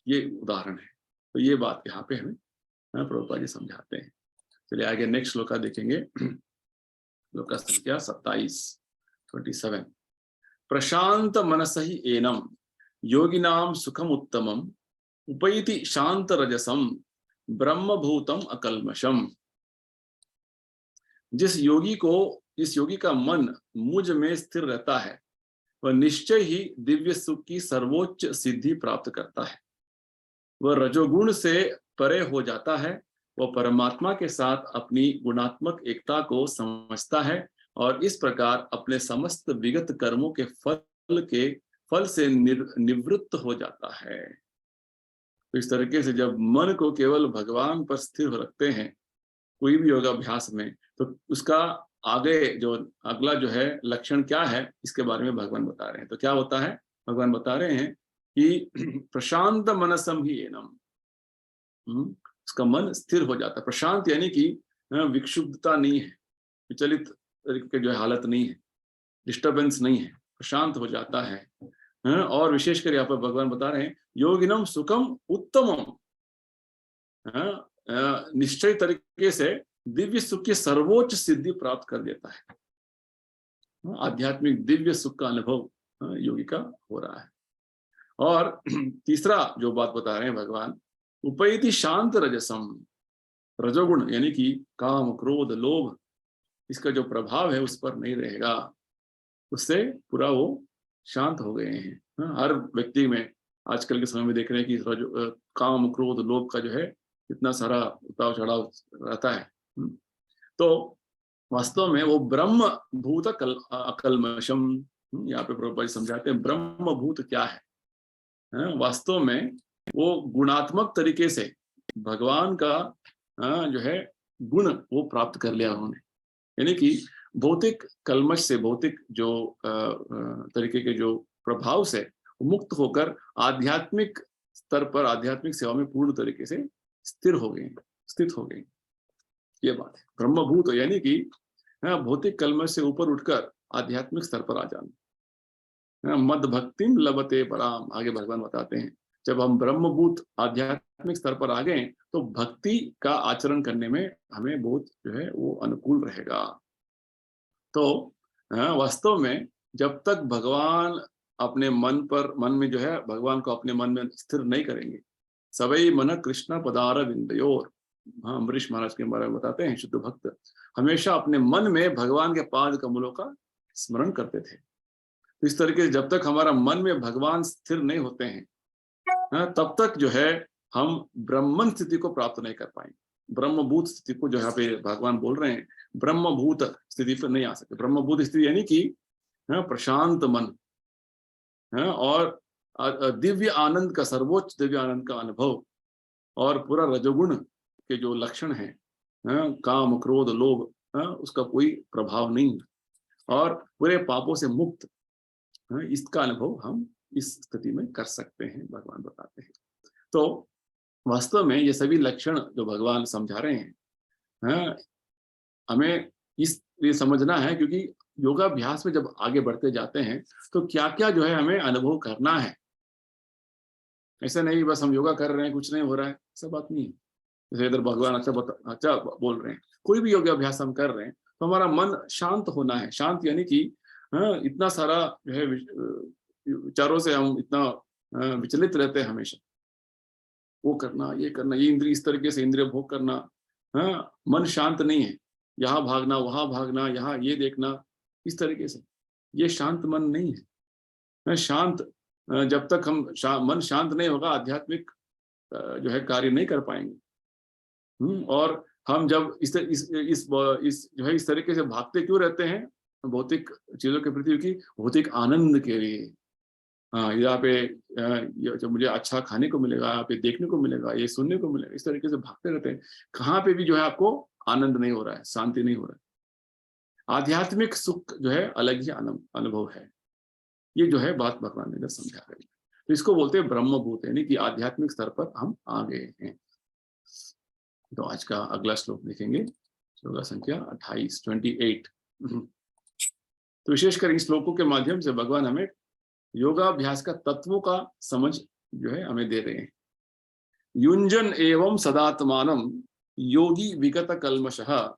ये उदाहरण है। तो ये बात यहाँ पे हमें प्रभुपाद जी समझाते हैं। चलिए आगे नेक्स्ट श्लोका देखेंगे। श्लोका संख्या 27 प्रशांत मनस ही एनम योगिनाम सुखम उत्तमम उपैति शांत रजसम ब्रह्मभूतम अकल्मषम। जिस योगी का मन मुझ में स्थिर रहता है, वह निश्चय ही दिव्य सुख की सर्वोच्च सिद्धि प्राप्त करता है। वह रजोगुण से परे हो जाता है, वह परमात्मा के साथ अपनी गुणात्मक एकता को समझता है, और इस प्रकार अपने समस्त विगत कर्मों के फल से निवृत्त हो जाता है। तो इस तरीके से जब मन को केवल भगवान पर स्थिर रखते हैं कोई भी योगाभ्यास में, तो उसका आगे जो अगला जो है लक्षण क्या है, इसके बारे में भगवान बता रहे हैं। तो क्या होता है, भगवान बता रहे हैं कि प्रशांत मनसम ही एनम, उसका मन स्थिर हो जाता है। प्रशांत यानी कि विक्षुब्धता नहीं है, विचलित तरीके की जो हालत नहीं है, डिस्टर्बेंस नहीं है, प्रशांत हो जाता है। और विशेषकर यहाँ पर भगवान बता रहे हैं योगिनम सुखम उत्तमम, निश्चय तरीके से दिव्य सुख की सर्वोच्च सिद्धि प्राप्त कर देता है। आध्यात्मिक दिव्य सुख का अनुभव योगी का हो रहा है। और तीसरा जो बात बता रहे हैं भगवान, उपैति शांत रजसम, रजोगुण यानी कि काम क्रोध लोभ, इसका जो प्रभाव है उस पर नहीं रहेगा, उससे पूरा वो शांत हो गए हैं। हर व्यक्ति में आजकल के समय में देख रहे हैं कि काम क्रोध लोभ का जो है इतना सारा उतार चढ़ाव रहता है। तो वास्तव में वो ब्रह्म भूत अकल्मषम, यहाँ पे प्रभुपाद समझाते हैं ब्रह्म भूत क्या है। वास्तव में वो गुणात्मक तरीके से भगवान का जो है गुण वो प्राप्त कर लिया उन्होंने, यानी कि भौतिक कलमश से, भौतिक जो तरीके के जो प्रभाव से मुक्त होकर आध्यात्मिक स्तर पर आध्यात्मिक सेवा में पूर्ण तरीके से स्थिर हो गए, स्थित हो गए। ये बात है ब्रह्मभूत, यानी कि भौतिक कलमश से ऊपर उठकर आध्यात्मिक स्तर पर आ जाना। मद भक्तिम लभते पराम, आगे भगवान बताते हैं जब हम ब्रह्मभूत आध्यात्मिक स्तर पर आ गए तो भक्ति का आचरण करने में हमें बहुत जो है वो अनुकूल रहेगा। तो वास्तव में जब तक भगवान अपने मन में जो है भगवान को अपने मन में स्थिर नहीं करेंगे, सवै मन कृष्ण पदार विंदयोर, हाँ अम्बरीश महाराज के बारे में बताते हैं, शुद्ध भक्त हमेशा अपने मन में भगवान के पाद कमलों का स्मरण करते थे। तो इस तरीके से जब तक हमारा मन में भगवान स्थिर नहीं होते हैं, तब तक जो है हम ब्रह्मन स्थिति को प्राप्त नहीं कर पाएंगे। ब्रह्मभूत स्थिति को जो यहाँ पे भगवान बोल रहे हैं, ब्रह्मभूत स्थिति पर नहीं आ सकते। ब्रह्मभूत स्थिति यानी कि प्रशांत मन और दिव्य आनंद का, सर्वोच्च दिव्य आनंद का अनुभव, और पूरा रजोगुण के जो लक्षण हैं, काम क्रोध लोभ, उसका कोई प्रभाव नहीं, और पूरे पापों से मुक्त, इसका अनुभव हम इस स्थिति में कर सकते हैं, भगवान बताते हैं। तो वास्तव में ये सभी लक्षण जो भगवान समझा रहे हैं, हमें ये समझना है, क्योंकि योगाभ्यास में जब आगे बढ़ते जाते हैं तो क्या क्या जो है हमें अनुभव करना है। ऐसा नहीं बस हम योगा कर रहे हैं कुछ नहीं हो रहा है, ऐसा बात नहीं है। जैसे इधर भगवान अच्छा बोल रहे हैं, कोई भी योगाभ्यास हम कर रहे हैं तो हमारा मन शांत होना है। शांत यानी कि इतना सारा जो है विचारों से हम इतना विचलित रहते हैं हमेशा, वो करना ये करना, ये इंद्रिय इस तरीके से इंद्रिय भोग करना, मन शांत नहीं है, यहाँ भागना वहां भागना, यहाँ ये देखना, इस तरीके से ये शांत मन नहीं है। शांत जब तक हम मन शांत नहीं होगा, आध्यात्मिक जो है कार्य नहीं कर पाएंगे। और हम जब इस जो है इस तरीके से भागते क्यों रहते हैं भौतिक चीजों के प्रति, की भौतिक आनंद के लिए। हाँ, यहाँ पे जब मुझे अच्छा खाने को मिलेगा, यहाँ पे देखने को मिलेगा, ये सुनने को मिलेगा, इस तरीके से भागते रहते हैं। कहाँ पे भी जो है आपको आनंद नहीं हो रहा है, शांति नहीं हो रहा है। आध्यात्मिक सुख जो है अलग ही अनुभव है। ये जो है बात भगवान ने समझा रही है। तो इसको बोलते हैं ब्रह्मभूत, यानी कि आध्यात्मिक स्तर पर हम आ गए हैं। तो आज का अगला श्लोक देखेंगे, श्लोक संख्या 28। तो विशेषकर इन श्लोकों के माध्यम से भगवान हमें योगाभ्यास का तत्वों का समझ जो है हमें दे रहे हैं। युंजन एवं सदात्मानम योगी विगत कल्मषः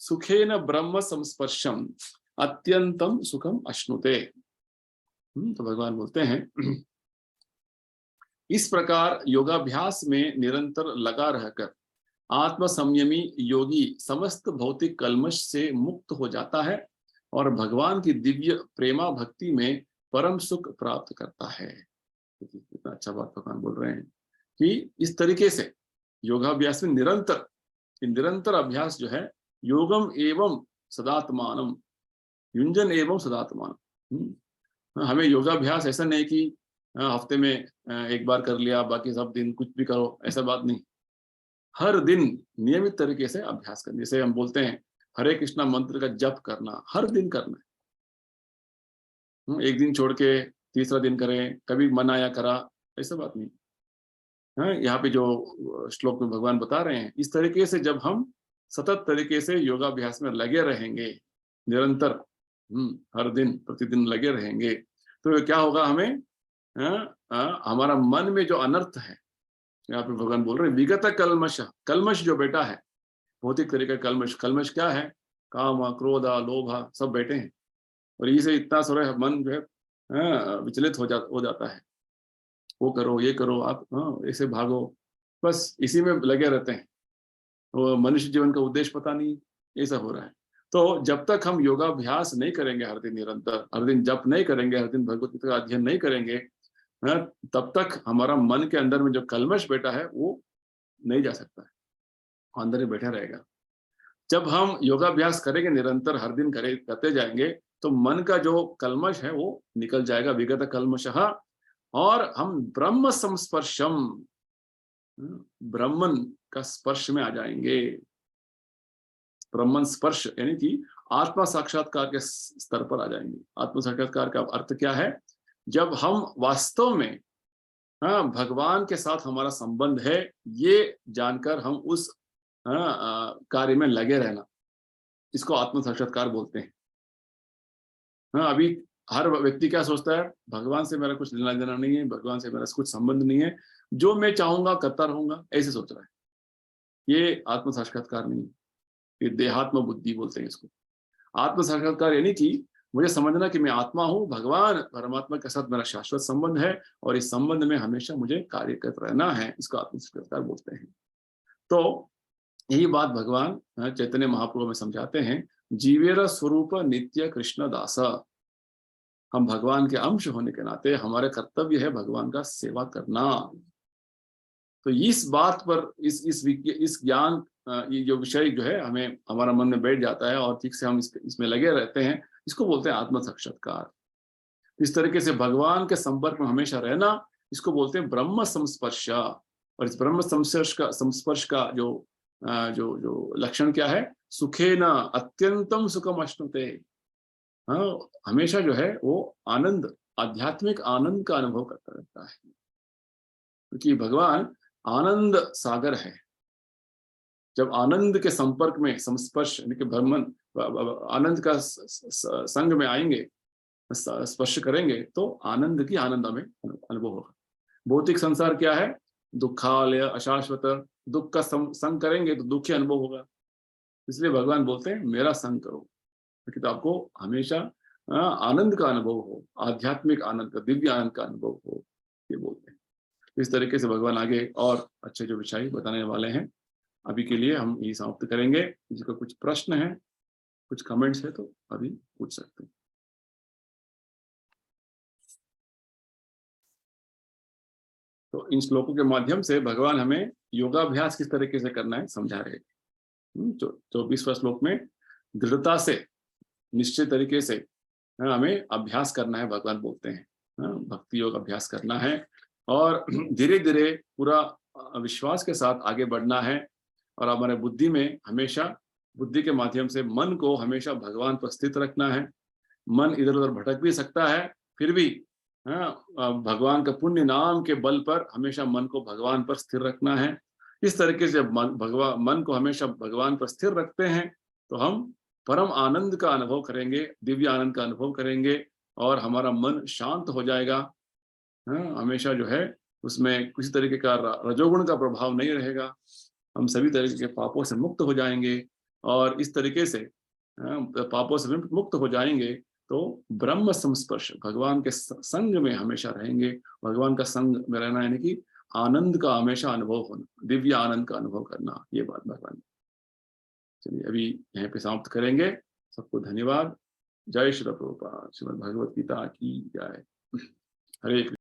सुखेन ब्रह्म संस्पर्शम अत्यंतम सुखम अश्नुते। तो भगवान बोलते हैं, इस प्रकार योगाभ्यास में निरंतर लगा रहकर आत्म संयमी योगी समस्त भौतिक कल्मश से मुक्त हो जाता है और भगवान की दिव्य प्रेमा भक्ति में परम सुख प्राप्त करता है। इतना अच्छा बात भगवान बोल रहे हैं कि इस तरीके से योगाभ्यास में निरंतर अभ्यास जो है, योगम एवं सदात्मानम, युंजन एवं सदात्मानम। हमें योगाभ्यास ऐसा नहीं कि हफ्ते में एक बार कर लिया, बाकी सब दिन कुछ भी करो, ऐसा बात नहीं। हर दिन नियमित तरीके से अभ्यास करना। जैसे हम बोलते हैं हरे कृष्णा मंत्र का जप करना, हर दिन करना है। एक दिन छोड़ के तीसरा दिन करें, कभी मन आया करा, ऐसा बात नहीं। यहाँ पे जो श्लोक में भगवान बता रहे हैं, इस तरीके से जब हम सतत तरीके से योगाभ्यास में लगे रहेंगे, निरंतर हर दिन प्रतिदिन लगे रहेंगे, तो क्या होगा, हमें हमारा मन में जो अनर्थ है, यहाँ पे भगवान बोल रहे हैं विगत कल्मश, कल्मश जो बेटा है भौतिक तरीके कल्मश क्या है, काम क्रोध लोभ सब बैठे हैं, और इसे इतना सारा मन जो है विचलित हो जाता है। वो करो ये करो, आप ऐसे भागो, बस इसी में लगे रहते हैं। वो मनुष्य जीवन का उद्देश्य पता नहीं, ऐसा हो रहा है। तो जब तक हम योगाभ्यास नहीं करेंगे, हर दिन निरंतर, हर दिन जप नहीं करेंगे, हर दिन भगवत गीता का अध्ययन नहीं करेंगे, तब तक हमारा मन के अंदर में जो कल्मश बैठा है वो नहीं जा सकता है, अंदर ही बैठा रहेगा। जब हम योगाभ्यास करेंगे, निरंतर हर दिन करते जाएंगे, तो मन का जो कल्मश है वो निकल जाएगा, विगत कल्मशः, और हम ब्रह्म संस्पर्शम, ब्रह्मन का स्पर्श में आ जाएंगे। ब्रह्मन स्पर्श यानी कि आत्मा साक्षात्कार के स्तर पर आ जाएंगे। आत्मा साक्षात्कार का अर्थ क्या है, जब हम वास्तव में भगवान के साथ हमारा संबंध है, ये जानकर हम उस कार्य में लगे रहना, इसको आत्म साक्षात्कार बोलते हैं। अभी हर व्यक्ति क्या सोचता है, भगवान से मेरा कुछ लेना देना नहीं है, भगवान से मेरा कुछ संबंध नहीं है, जो मैं चाहूंगा करता रहूंगा, ऐसे सोच रहा है। ये आत्म साक्षात्कार नहीं है, ये देहात्म बुद्धि बोलते हैं इसको। आत्म साक्षात्कार यानी कि मुझे समझना कि मैं आत्मा हूँ, भगवान परमात्मा के साथ मेरा शाश्वत संबंध है और इस संबंध में हमेशा मुझे कार्य करते रहना है, इसको आत्म साक्षात्कार बोलते हैं। तो यही बात भगवान चैतन्य महाप्रभु में समझाते हैं, जीवेर स्वरूप नित्य कृष्ण दास। हम भगवान के अंश होने के नाते हमारे कर्तव्य है भगवान का सेवा करना। तो इस बात पर इस ज्ञान, ये जो विषय जो है हमें हमारा मन में बैठ जाता है और ठीक से हम इसमें लगे रहते हैं, इसको बोलते हैं आत्म साक्षात्कार। इस तरीके से भगवान के संपर्क में हमेशा रहना, इसको बोलते हैं ब्रह्म संस्पर्श। और इस ब्रह्म संस्पर्श का जो जो लक्षण क्या है, सुखे न अत्यंतम सुखम अश्नुते। हाँ, हमेशा जो है वो आनंद, आध्यात्मिक आनंद का अनुभव करता रहता है, क्योंकि भगवान आनंद सागर है। जब आनंद के संपर्क में संस्पर्श यानी कि भ्रमण आनंद का संग में आएंगे, स्पर्श करेंगे, तो आनंद की आनंद हमें अनुभव होगा। भौतिक संसार क्या है, दुखालय अशाश्वत, दुख का संग करेंगे तो दुखी अनुभव होगा। इसलिए भगवान बोलते हैं मेरा संग करो, क्योंकि तो आपको हमेशा आनंद का अनुभव हो, आध्यात्मिक आनंद का, दिव्य आनंद का अनुभव हो, ये बोलते हैं। इस तरीके से भगवान आगे और अच्छे जो विषय बताने वाले हैं। अभी के लिए हम ये समाप्त करेंगे। जिसको कुछ प्रश्न है, कुछ कमेंट्स है तो अभी पूछ सकते हैं। तो इन श्लोकों के माध्यम से भगवान हमें योगाभ्यास किस तरीके से करना है समझा रहे हैं। 24वां श्लोक में दृढ़ता से, निश्चित तरीके से हमें अभ्यास करना है, भगवान बोलते हैं भक्ति योग अभ्यास करना है और धीरे धीरे पूरा विश्वास के साथ आगे बढ़ना है। और हमारे बुद्धि में हमेशा, बुद्धि के माध्यम से मन को हमेशा भगवान पर स्थित रखना है। मन इधर उधर भटक भी सकता है, फिर भी भगवान का पुण्य नाम के बल पर हमेशा मन को भगवान पर स्थिर रखना है। इस तरीके से मन को हमेशा भगवान पर स्थिर रखते हैं तो हम परम आनंद का अनुभव करेंगे, दिव्य आनंद का अनुभव करेंगे और हमारा मन शांत हो जाएगा। हमेशा जो है उसमें किसी तरीके का रजोगुण का प्रभाव नहीं रहेगा। हम सभी तरीके के पापों से मुक्त हो जाएंगे और इस तरीके से पापों से मुक्त हो जाएंगे तो ब्रह्म संस्पर्श, भगवान के संग में हमेशा रहेंगे। भगवान का संग में रहना यानी कि आनंद का हमेशा अनुभव होना, दिव्य आनंद का अनुभव करना, ये बात भगवान। चलिए अभी यहाँ पे समाप्त करेंगे। सबको धन्यवाद। जय श्री प्रभुपाद। श्रीमद् भगवत गीता की जय। हरे